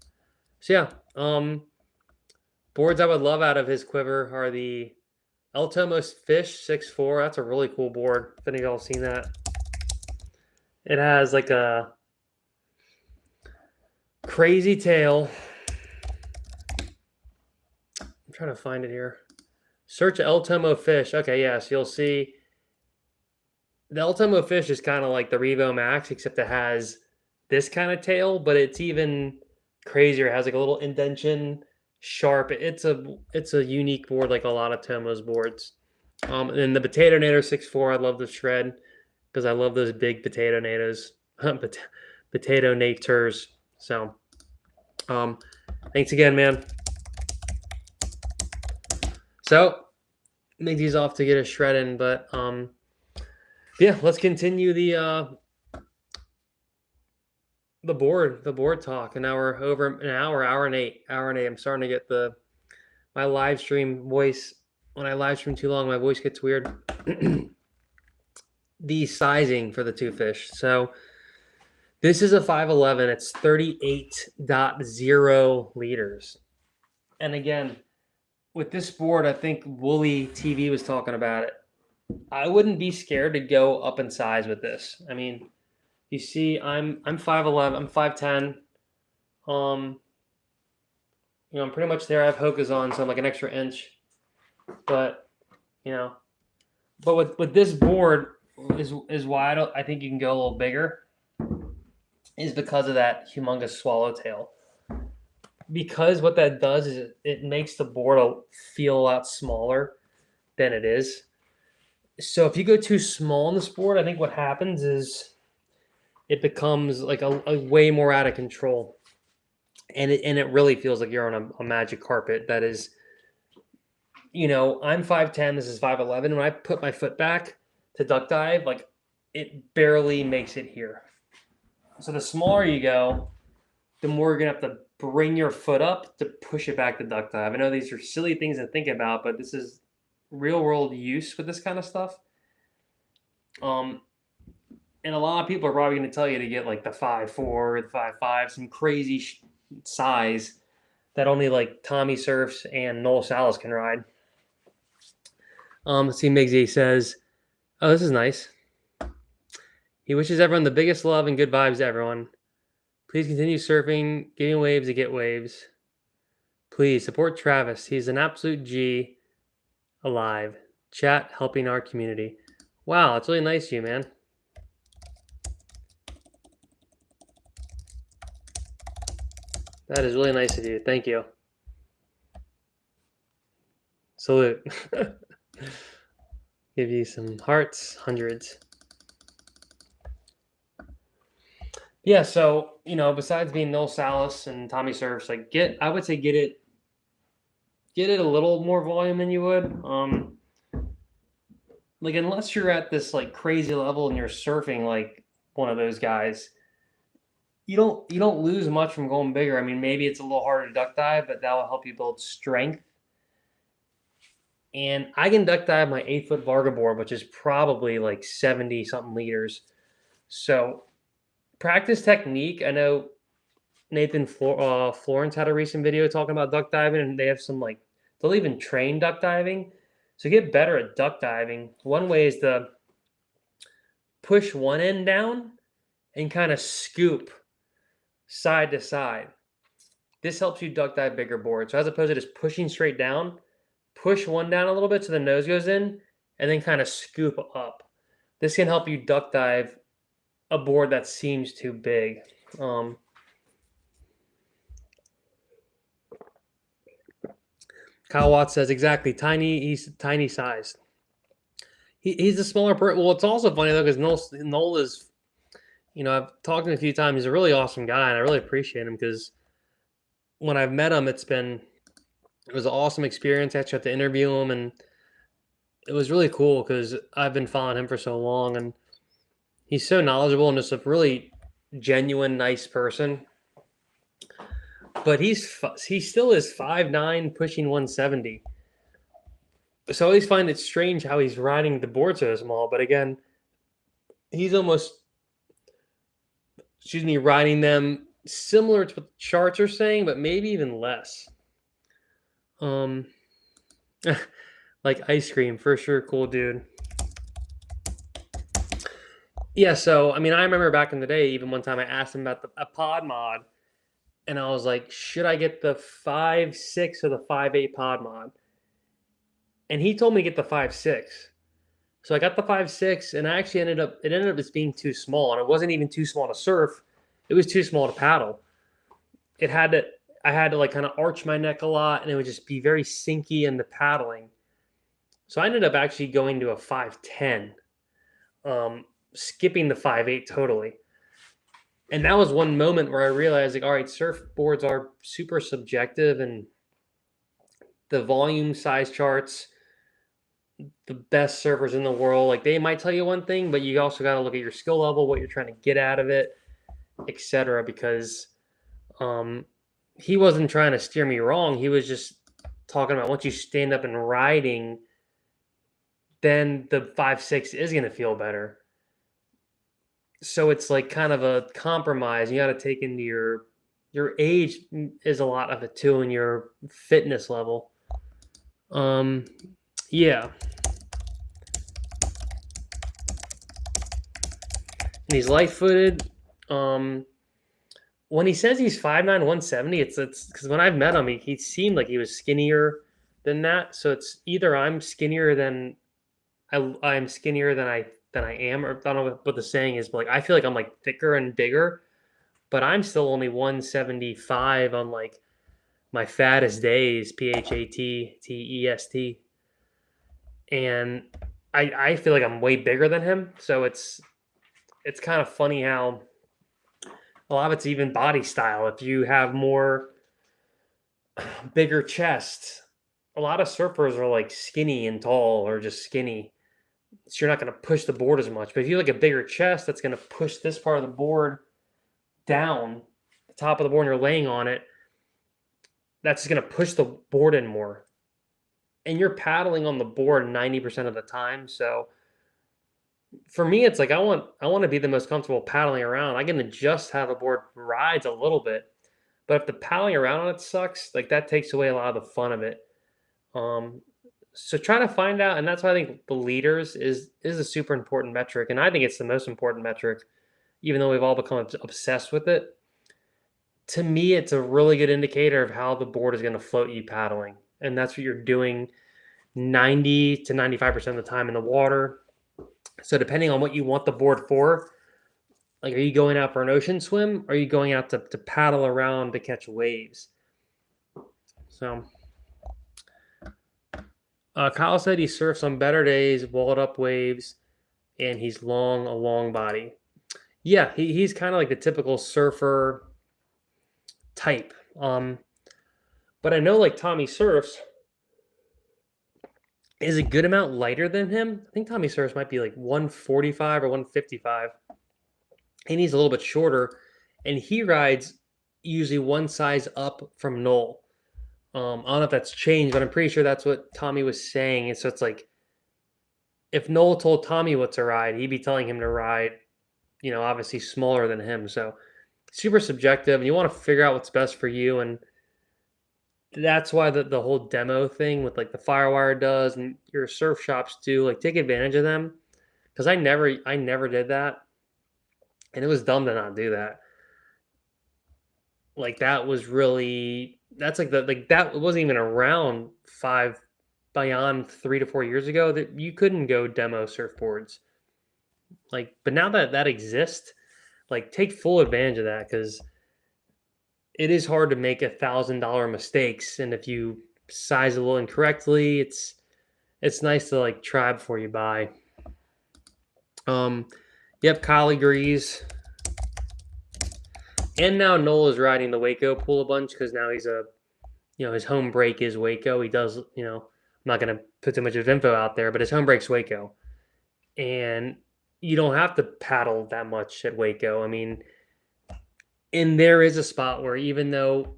So yeah, boards I would love out of his quiver are the El Tomos Fish 6.4. That's a really cool board. If any of y'all seen that. It has like a crazy tail. I'm trying to find it here. Search El Tomo Fish. Okay, yeah, so you'll see the El Tomo Fish is kind of like the Revo Max, except it has this kind of tail, but it's even crazier. It has like a little indentation, sharp. It's a unique board, like a lot of Tomo's boards. And then the Potato Nader 6.4, I love the shred because I love those big potato nados, potato naters. So, thanks again, man. So, Miggsy's off to get a shred in, but yeah, let's continue the board talk. And now we're over an hour and eight. I'm starting to get my live stream voice. When I live stream too long, my voice gets weird. The sizing for the two fish. So this is a 511. It's 38.0 liters. And again, with this board, I think Wooly TV was talking about it. I wouldn't be scared to go up in size with this. I mean, you see, I'm 5'11", I'm 5'10". I'm pretty much there. I have Hokas on, so I'm like an extra inch. But with this board is why I think you can go a little bigger. Is because of that humongous swallowtail. Because what that does is it makes the board feel a lot smaller than it is. So if you go too small on the board, I think what happens is it becomes like a way more out of control, and it really feels like you're on a magic carpet. That is, I'm 5'10", this is 5'11". When I put my foot back to duck dive, like it barely makes it here. So the smaller you go, the more you're gonna have to bring your foot up to push it back to duck dive. I know these are silly things to think about, but this is real world use with this kind of stuff. And a lot of people are probably going to tell you to get like the 5.4, the 5.5, some crazy size that only like Tommy Surfs and Noel Salas can ride. Let's see, Migsy says, oh, this is nice. He wishes everyone the biggest love and good vibes to everyone. Please continue surfing, getting waves to get waves. Please support Travis. He's an absolute G alive. Chat helping our community. Wow, it's really nice of you, man. That is really nice of you. Thank you. Salute. Give you some hearts, hundreds. Yeah, so besides being Noel Salas and Tommy Surfs, like I would say get it a little more volume than you would. Like unless you're at this like crazy level and you're surfing like one of those guys, you don't lose much from going bigger. I mean, maybe it's a little harder to duck dive, but that will help you build strength. And I can duck dive my 8-foot Varga board, which is probably like 70 something liters. So practice technique. I know Nathan Florence had a recent video talking about duck diving, and they have some like they'll even train duck diving. So get better at duck diving. One way is to push one end down and kind of scoop side to side. This helps you duck dive bigger boards. So as opposed to just pushing straight down, push one down a little bit so the nose goes in, and then kind of scoop up. This can help you duck dive a board that seems too big. Kyle Watts says exactly tiny. He's tiny sized. He's a smaller person. Well, it's also funny though because Noel is, I've talked to him a few times. He's a really awesome guy, and I really appreciate him because when I've met him, it was an awesome experience. I actually had to interview him, and it was really cool because I've been following him for so long, and he's so knowledgeable and just a really genuine, nice person. But he still is 5'9", pushing 170. So I always find it strange how he's riding the board so small. But again, he's almost, riding them similar to what the charts are saying, but maybe even less. Like ice cream, for sure, cool dude. Yeah, so I remember back in the day, even one time I asked him about a pod mod, and I was like, should I get the 5.6 or the 5.8 pod mod? And he told me to get the 5.6. So I got the 5.6, and I actually ended up just being too small, and it wasn't even too small to surf. It was too small to paddle. I had to like kind of arch my neck a lot, and it would just be very sinky in the paddling. So I ended up actually going to a 5.10, skipping the 5.8 totally. And that was one moment where I realized, like, all right, surfboards are super subjective, and the volume size charts, the best surfers in the world, like they might tell you one thing, but you also got to look at your skill level, what you're trying to get out of it, etc. Because he wasn't trying to steer me wrong. He was just talking about once you stand up and riding, then the 5.6 is going to feel better. So it's like kind of a compromise. You got to take into your age is a lot of it too, and your fitness level. Yeah. And he's light-footed. When he says he's 5'9", 170, it's because when I've met him, he seemed like he was skinnier than that. So it's either I'm skinnier than I'm skinnier than I am, or I don't know what the saying is, but like I feel like I'm like thicker and bigger, but I'm still only 175 on like my fattest days, PHATTEST, and I feel like I'm way bigger than him. So it's kind of funny how a lot of it's even body style. If you have more bigger chest, a lot of surfers are like skinny and tall, or just skinny. So you're not going to push the board as much. But if you have like a bigger chest, that's going to push this part of the board down. top of the board and you're laying on it, that's just going to push the board in more. And you're paddling on the board 90% of the time. So for me, it's like I want to be the most comfortable paddling around. I can adjust how the board rides a little bit, but if the paddling around on it sucks, like that takes away a lot of the fun of it. Um, so try to find out, and that's why I think the leaders is a super important metric, and I think it's the most important metric, even though we've all become obsessed with it. To me, it's a really good indicator of how the board is going to float you paddling, and that's what you're doing 90 to 95% of the time in the water. So depending on what you want the board for, like, are you going out for an ocean swim? Or are you going out to paddle around to catch waves? So Kyle said he surfs on better days, walled up waves, and he's a long body. Yeah, he's kind of like the typical surfer type. But I know like Tommy Surfs is a good amount lighter than him. I think Tommy Surfs might be like 145 or 155. And he's a little bit shorter. And he rides usually one size up from Noel. I don't know if that's changed, but I'm pretty sure that's what Tommy was saying. And so it's like, if Noel told Tommy what to ride, he'd be telling him to ride, obviously smaller than him. So super subjective, and you want to figure out what's best for you. And that's why the whole demo thing with like the Firewire does and your surf shops do, like, take advantage of them. Because I never did that. And it was dumb to not do that. Like that's like that wasn't even around beyond 3 to 4 years ago, that you couldn't go demo surfboards. Like, but now that exists, like, take full advantage of that, because it is hard to make $1,000 mistakes, and if you size a little incorrectly, it's nice to like try before you buy. Yep, Kyle agrees. And now Noel is riding the Waco pool a bunch, because now he's his home break is Waco. He does, I'm not going to put too much of info out there, but his home break's Waco. And you don't have to paddle that much at Waco. I mean, and there is a spot where, even though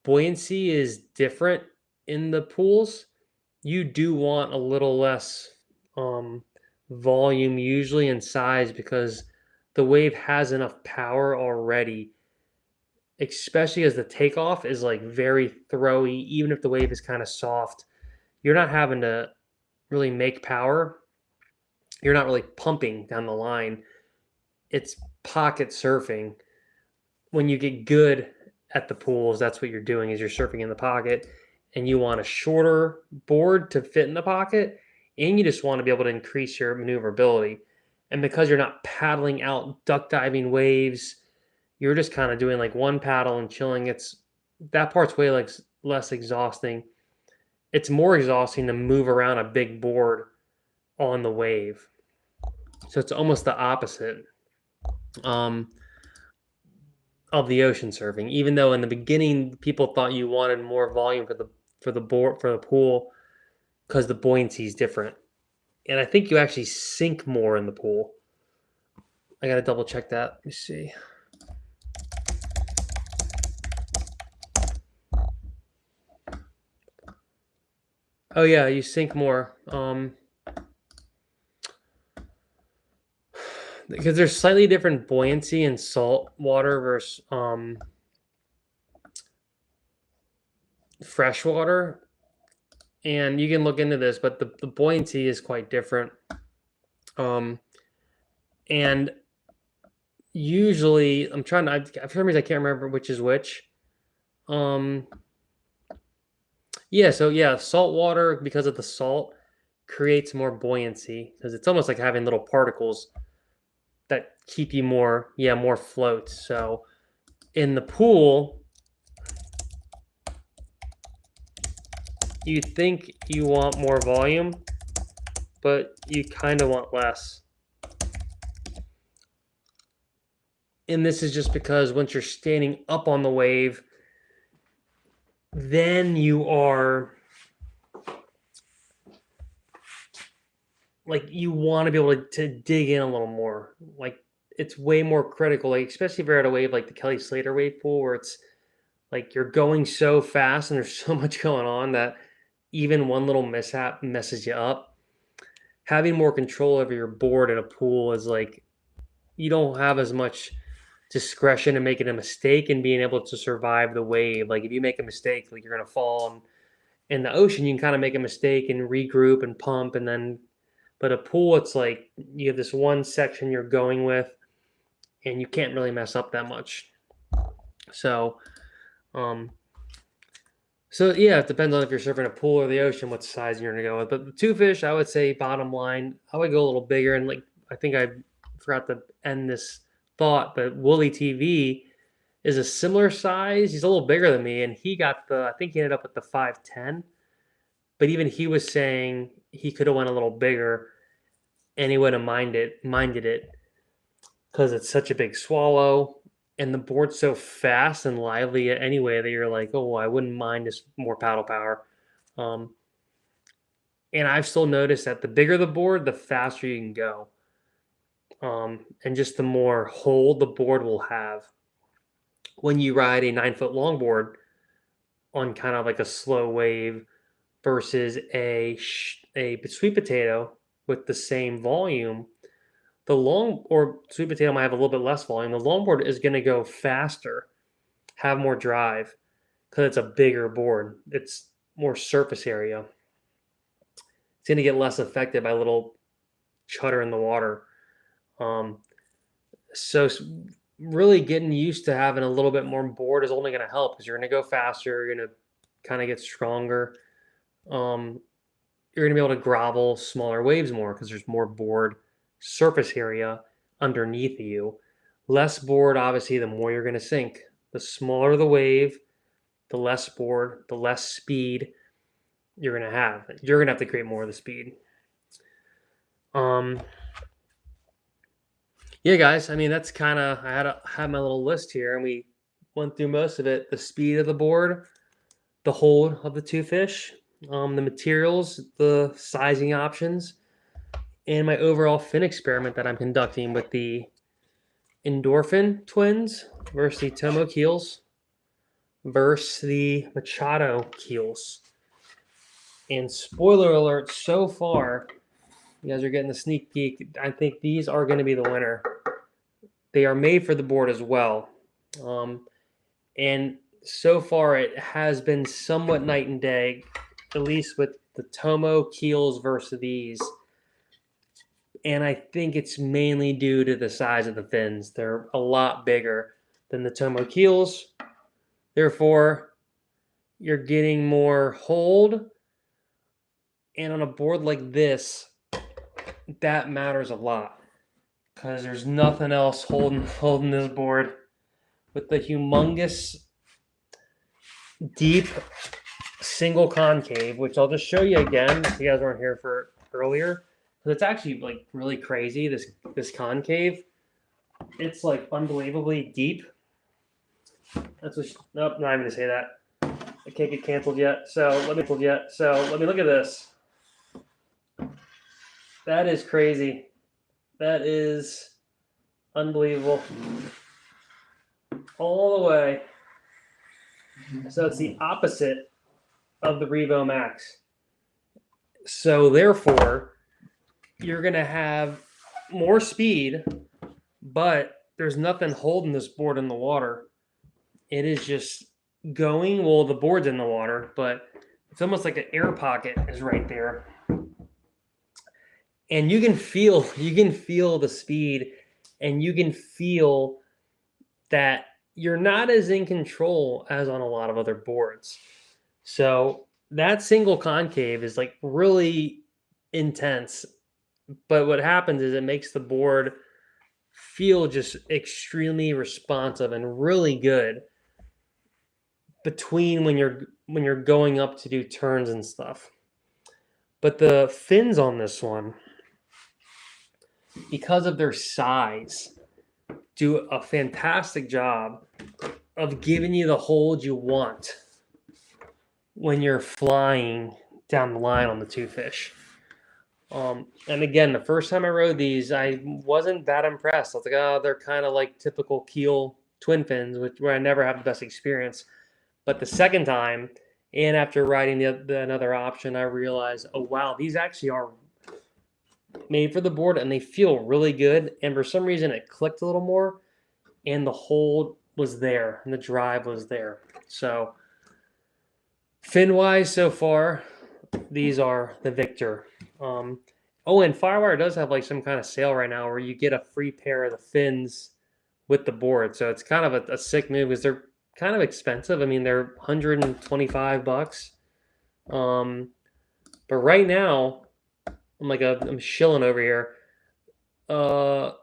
buoyancy is different in the pools, you do want a little less volume usually in size, because the wave has enough power already, especially as the takeoff is like very throwy. Even if the wave is kind of soft, you're not having to really make power. You're not really pumping down the line. It's pocket surfing. When you get good at the pools, that's what you're doing, is you're surfing in the pocket, and you want a shorter board to fit in the pocket, and you just want to be able to increase your maneuverability. And because you're not paddling out duck diving waves, you're just kind of doing like one paddle and chilling. That part's way like less exhausting. It's more exhausting to move around a big board on the wave. So it's almost the opposite of the ocean surfing. Even though in the beginning people thought you wanted more volume for the pool, because the buoyancy is different. And I think you actually sink more in the pool. I gotta double check that. Let me see. Oh yeah, you sink more. Because there's slightly different buoyancy in salt water versus freshwater. And you can look into this, but the buoyancy is quite different. And usually, for some reason I can't remember which is which. Salt water, because of the salt, creates more buoyancy, because it's almost like having little particles that keep you more float. So in the pool, you think you want more volume, but you kind of want less. And this is just because once you're standing up on the wave, then you are like, you want to be able to dig in a little more. Like, it's way more critical, like especially if you're at a wave like the Kelly Slater wave pool, where it's like you're going so fast and there's so much going on that even one little mishap messes you up. Having more control over your board in a pool is like you don't have as much discretion in making a mistake and being able to survive the wave. Like if you make a mistake, like you're gonna fall, and in the ocean you can kind of make a mistake and regroup and pump, and then but a pool, it's like you have this one section you're going with and you can't really mess up that much. So um so yeah, it depends on if you're surfing a pool or the ocean, what size you're gonna go with. But the two fish, I would say bottom line, I would go a little bigger. And like I think I forgot to end this thought, but Wooly TV is a similar size. He's a little bigger than me, and he got the I think he ended up with the 510. But even he was saying he could have went a little bigger, and he wouldn't have minded it because it's such a big swallow, and the board's so fast and lively anyway that you're like, oh, I wouldn't mind this more paddle power. Um, and I've still noticed that the bigger the board, the faster you can go, and just the more hold the board will have when you ride a 9-foot longboard on kind of like a slow wave versus a sweet potato with the same volume. The long or sweet potato might have a little bit less volume. The longboard is going to go faster, have more drive because it's a bigger board. It's more surface area. It's going to get less affected by little chutter in the water. So really getting used to having a little bit more board is only going to help because you're going to go faster. You're going to kind of get stronger. You're going to be able to grovel smaller waves more because there's more board surface area underneath you. Less board, obviously, the more you're going to sink. The smaller the wave, the less board, the less speed you're going to have. You're going to have to create more of the speed. Yeah, guys, I mean, that's kind of, I had my little list here, and we went through most of it. The speed of the board, the hold of the two fish, the materials, the sizing options, and my overall fin experiment that I'm conducting with the Endorphin twins versus the Tomo keels versus the Machado keels. And spoiler alert, so far, you guys are getting the sneak peek. I think these are going to be the winner. They are made for the board as well. And so far, it has been somewhat night and day, at least with the Tomo keels versus these. And I think it's mainly due to the size of the fins. They're a lot bigger than the Tomo keels. Therefore, you're getting more hold. And on a board like this, that matters a lot because there's nothing else holding this board with the humongous deep single concave, which I'll just show you again if you guys weren't here for earlier. Because it's actually like really crazy, this concave. It's like unbelievably deep. That's what nope, not even gonna say that. I can't get canceled yet. So let me look at this. That is crazy. That is unbelievable. All the way. So it's the opposite of the Revo Max. So therefore, you're going to have more speed, but there's nothing holding this board in the water. It is just going, well, the board's in the water, but it's almost like an air pocket is right there. And you can feel the speed, and you can feel that you're not as in control as on a lot of other boards. So that single concave is like really intense. But what happens is it makes the board feel just extremely responsive and really good between when you're going up to do turns and stuff. But the fins on this one, because of their size, do a fantastic job of giving you the hold you want when you're flying down the line on the two fish. And again, the first time I rode these, I wasn't that impressed. I was like, oh, they're kind of like typical keel twin fins, where I never have the best experience. But the second time, and after riding another option, I realized, oh wow, these actually are made for the board, and they feel really good. And for some reason, it clicked a little more, and the hold was there, and the drive was there. So fin wise, so far, these are the victor. Oh, and Firewire does have like some kind of sale right now where you get a free pair of the fins with the board. So it's kind of a sick move because they're kind of expensive. I mean, they're $125. But right now, I'm shilling over here. Oh,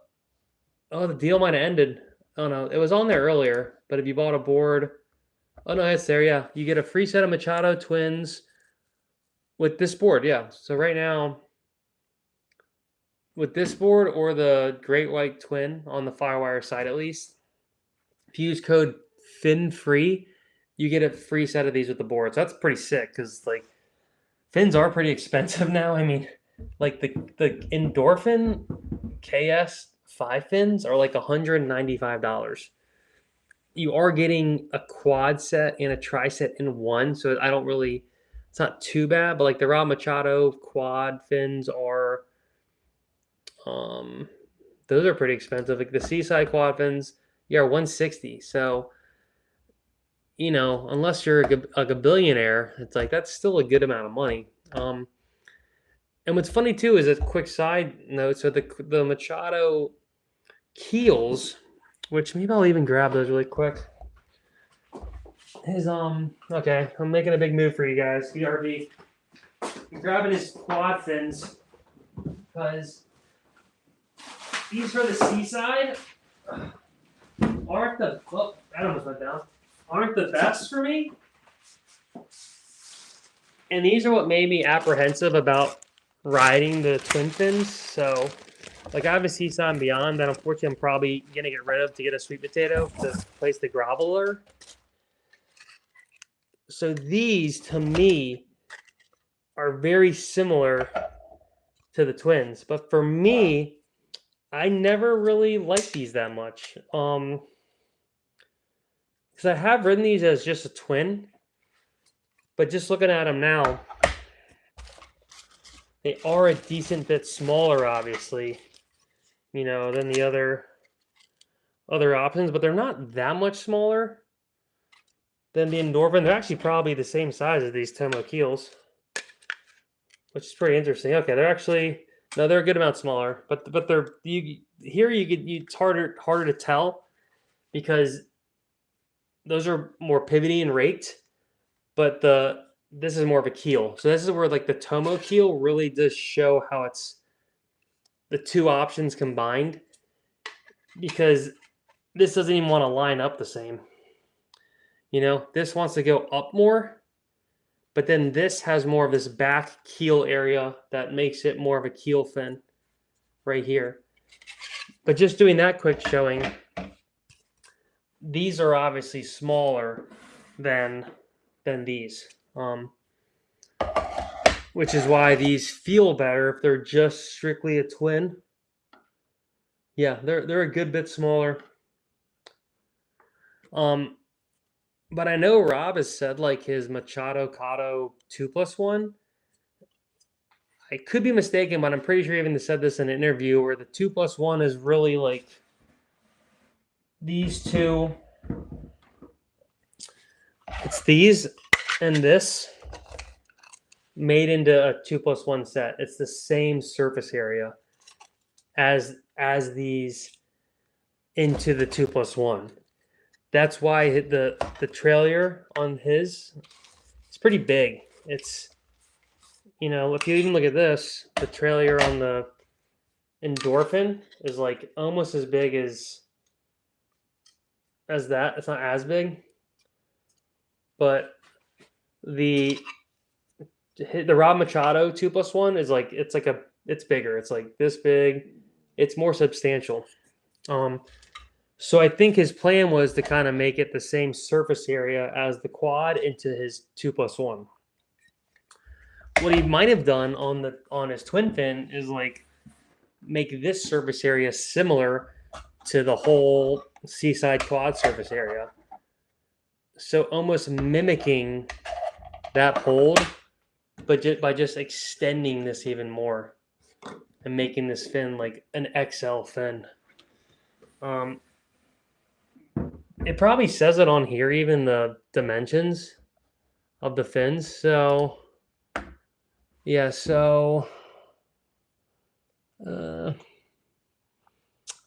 the deal might have ended. Oh no, it was on there earlier. But if you bought a board, oh no, it's there. Yeah, you get a free set of Machado twins with this board. Yeah. So right now, with this board or the Great White Twin on the Firewire side at least, if you use code FINFREE, you get a free set of these with the board. So that's pretty sick because like fins are pretty expensive now. I mean, like the Endorphin KS 5 fins are like $195. You are getting a quad set and a tri set in one, so it's not too bad. But like the Rob Machado quad fins are, those are pretty expensive. Like the Seaside quad fins, yeah, 160. So, unless you're a billionaire, it's like that's still a good amount of money. And what's funny too is a quick side note. So the Machado keels, which maybe I'll even grab those really quick. Okay, I'm making a big move for you guys. BRB. I'm grabbing his quad fins because these for the Seaside aren't the I almost went down. Aren't the best for me. And these are what made me apprehensive about riding the twin fins. So, like I have a Seaside and Beyond that unfortunately I'm probably gonna get rid of to get a sweet potato to replace the GROVELER. So these to me are very similar to the twins, but for me, I never really liked these that much. Because I have ridden these as just a twin, but just looking at them now, they are a decent bit smaller, obviously, than the other options, but they're not that much smaller than the Endorphin. They're actually probably the same size as these Tomo keels, which is pretty interesting. Okay, they're actually they're a good amount smaller, but they're it's harder to tell because those are more pivoty and raked, but this is more of a keel. So this is where like the Tomo keel really does show how it's the two options combined, because this doesn't even want to line up the same. This wants to go up more, but then this has more of this back keel area that makes it more of a keel fin right here. But just doing that quick showing, these are obviously smaller than these, which is why these feel better if they're just strictly a twin. Yeah, they're a good bit smaller. But I know Rob has said like his Machado Cado 2+1. I could be mistaken, but I'm pretty sure he even said this in an interview where the 2+1 is really like these two. It's these and this made into a 2+1 set. It's the same surface area as these into the 2+1. That's why the trailer on his it's pretty big. It's if you even look at this, the trailer on the Endorphin is like almost as big as that. It's not as big, but the Rob Machado 2+1 is like it's bigger. It's like this big. It's more substantial. So I think his plan was to kind of make it the same surface area as the quad into his 2+1. what he might have done on his twin fin is like make this surface area similar to the whole Seaside quad surface area. So almost mimicking that hold, but by just extending this even more and making this fin like an XL fin. It probably says it on here, even the dimensions of the fins. So yeah, so I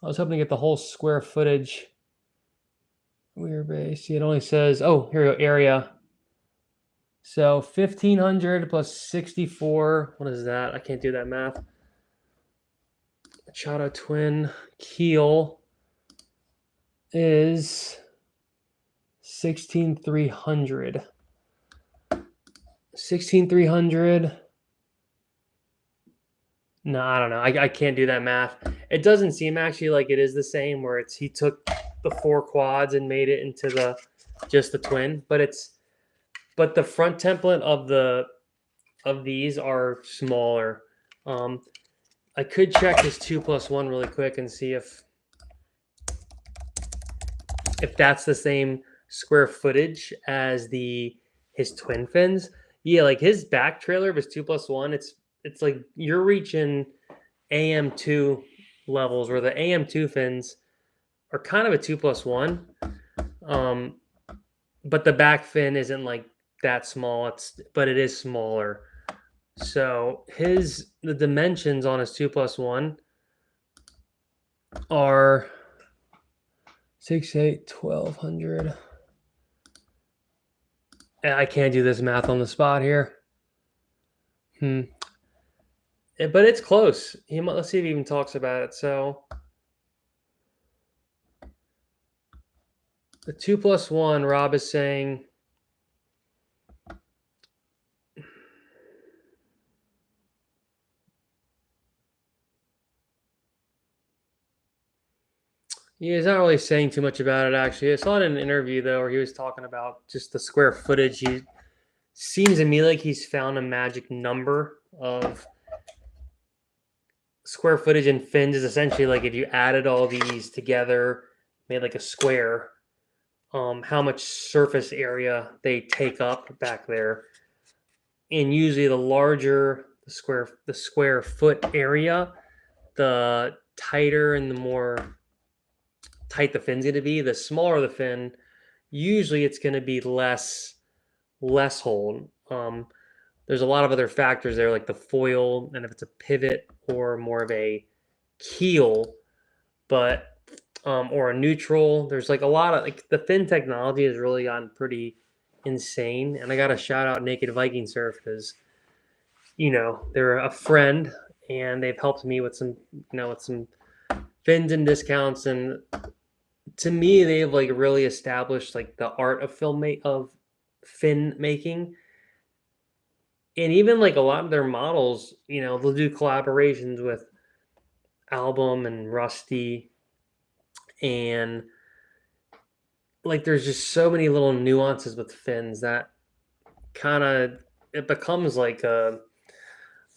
was hoping to get the whole square footage. Weird base. See, it only says, oh, here we go, area. So 1,500 plus 64. What is that? I can't do that math. Machado twin keel is 16,300. 16,300. No, I don't know. I can't do that math. It doesn't seem actually like it is the same where he took the 4 quads and made it into just the twin, but the front template of these are smaller. I could check his 2+1 really quick and see if that's the same square footage as his twin fins. Yeah, like his back trailer of his 2+1, it's like you're reaching AM2 levels where the AM2 fins are kind of a 2+1. But the back fin isn't like that small. But it is smaller. So the dimensions on his 2+1 are 6'8", 1,200. I can't do this math on the spot here. But it's close. Let's see if he even talks about it. So the 2+1, Rob is saying he's not really saying too much about it, actually. I saw it in an interview, though, where he was talking about just the square footage. He seems to me like he's found a magic number of square footage and fins is essentially like if you added all these together, made like a square, how much surface area they take up back there. And usually the larger the square foot area, the tighter and the more tight the fin's going to be. The smaller the fin, usually it's going to be less hold. There's a lot of other factors there, like the foil, and if it's a pivot or more of a keel, but or a neutral. There's like a lot of like the fin technology has really gotten pretty insane. And I got to shout out Naked Viking Surf because they're a friend and they've helped me with some fins and discounts. And to me, they've like really established like the art of fin making. And even like a lot of their models, they'll do collaborations with Album and Rusty, and like there's just so many little nuances with fins that kind of it becomes like a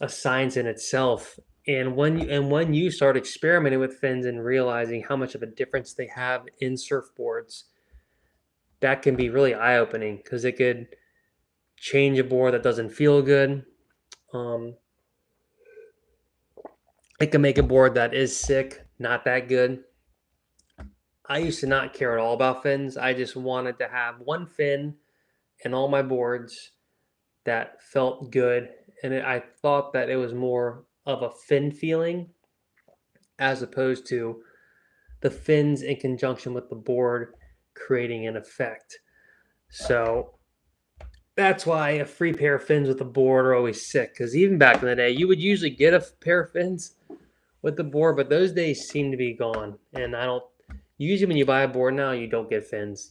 science in itself. And when you start experimenting with fins and realizing how much of a difference they have in surfboards, that can be really eye-opening because it could change a board that doesn't feel good. It can make a board that is sick, not that good. I used to not care at all about fins. I just wanted to have one fin in all my boards that felt good. And I thought that it was more of a fin feeling as opposed to the fins in conjunction with the board creating an effect. So that's why a free pair of fins with the board are always sick. Because even back in the day, you would usually get a pair of fins with the board, but those days seem to be gone. And usually when you buy a board now, you don't get fins.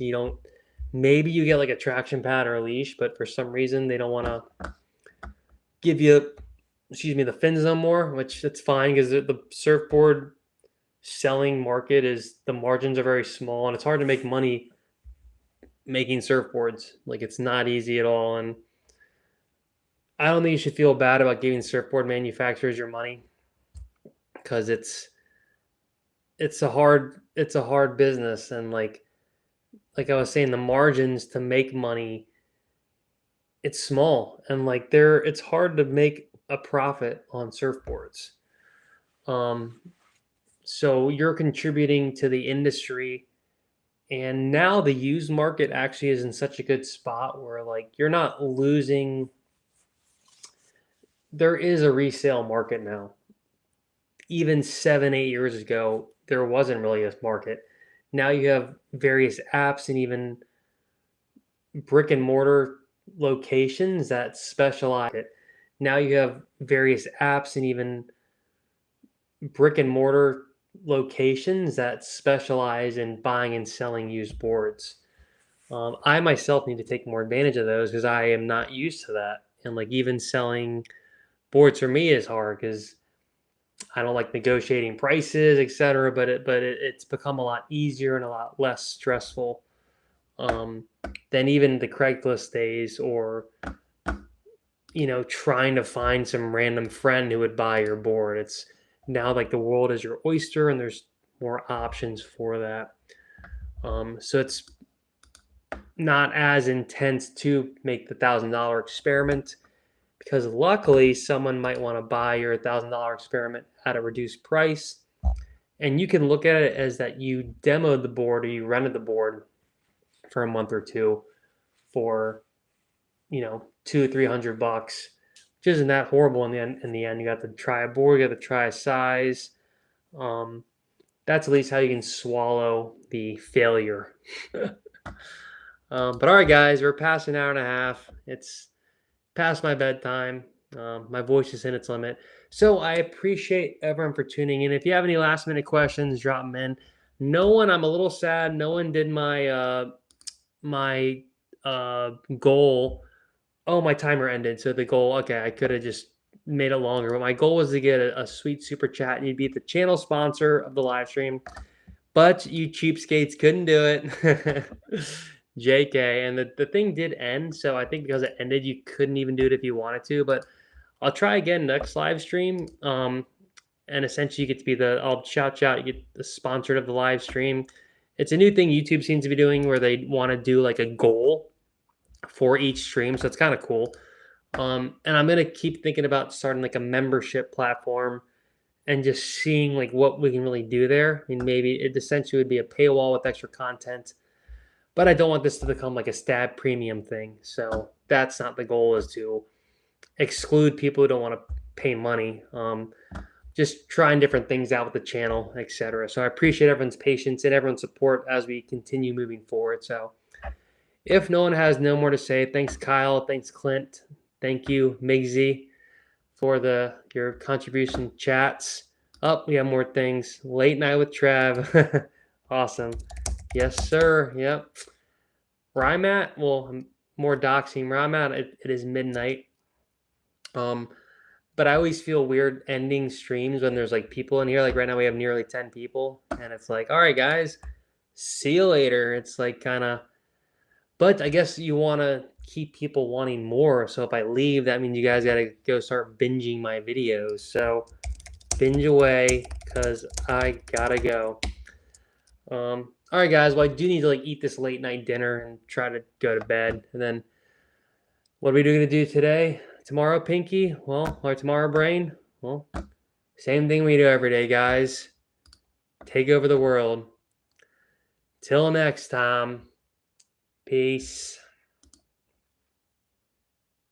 Maybe you get like a traction pad or a leash, but for some reason they don't want to give you, the fins no more, which that's fine because the surfboard selling market the margins are very small and it's hard to make money making surfboards. Like it's not easy at all. And I don't think you should feel bad about giving surfboard manufacturers your money, because it's a hard business, and like I was saying, the margins to make money, it's small, and it's hard to make a profit on surfboards. Um, so you're contributing to the industry, and now the used market actually is in such a good spot where you're not losing. There is a resale market now. Even 7, 8 years ago, there wasn't really a market. Now you have various apps and even brick and mortar locations that specialize it. Now you have various apps and even brick and mortar locations that specialize in buying and selling used boards. I myself need to take more advantage of those because I am not used to that. And even selling boards for me is hard because I don't like negotiating prices, etc. It's become a lot easier and a lot less stressful um, than even the Craigslist days, or trying to find some random friend who would buy your board. It's now the world is your oyster, and there's more options for that. So it's not as intense to make the $1,000 experiment, because luckily someone might want to buy your $1,000 experiment at a reduced price. And you can look at it as that you demoed the board or you rented the board for a month or two for, $200-300, which isn't that horrible in the end. In the end, you got to try a board, you got to try a size. That's at least how you can swallow the failure. But all right, guys, we're past an hour and a half. It's past my bedtime. My voice is in its limit. So I appreciate everyone for tuning in. If you have any last minute questions, drop them in. I'm a little sad. No one did my goal. Oh, my timer ended. So the goal, okay, I could have just made it longer, but my goal was to get a sweet super chat, and you'd be the channel sponsor of the live stream. But you cheapskates couldn't do it. JK. And the thing did end. So I think because it ended, you couldn't even do it if you wanted to. But I'll try again next live stream. And essentially, you get to be I'll shout you out, you get the sponsored of the live stream. It's a new thing YouTube seems to be doing where they want to do a goal for each stream. So it's kind of cool. And I'm going to keep thinking about starting a membership platform and just seeing what we can really do there. I mean, maybe it essentially would be a paywall with extra content, but I don't want this to become a stab premium thing. So that's not the goal, is to exclude people who don't want to pay money. Just trying different things out with the channel, etc. So I appreciate everyone's patience and everyone's support as we continue moving forward. So if no one has no more to say, thanks Kyle, thanks Clint, thank you Migsy for your contribution chats. We have more things. Late night with Trav. Awesome. Yes, sir. Yep. Where I'm at, well, more doxing. Where I'm at, it is midnight. But I always feel weird ending streams when there's people in here. Right now we have nearly 10 people, and it's all right, guys, see you later. It's kind of, but I guess you want to keep people wanting more. So if I leave, that means you guys got to go start binging my videos. So binge away, because I gotta go. All right, guys. Well, I do need to eat this late night dinner and try to go to bed. And then what are we going to do today? Tomorrow, Pinky? Well, or tomorrow, Brain? Well, same thing we do every day, guys. Take over the world. Till next time. Peace.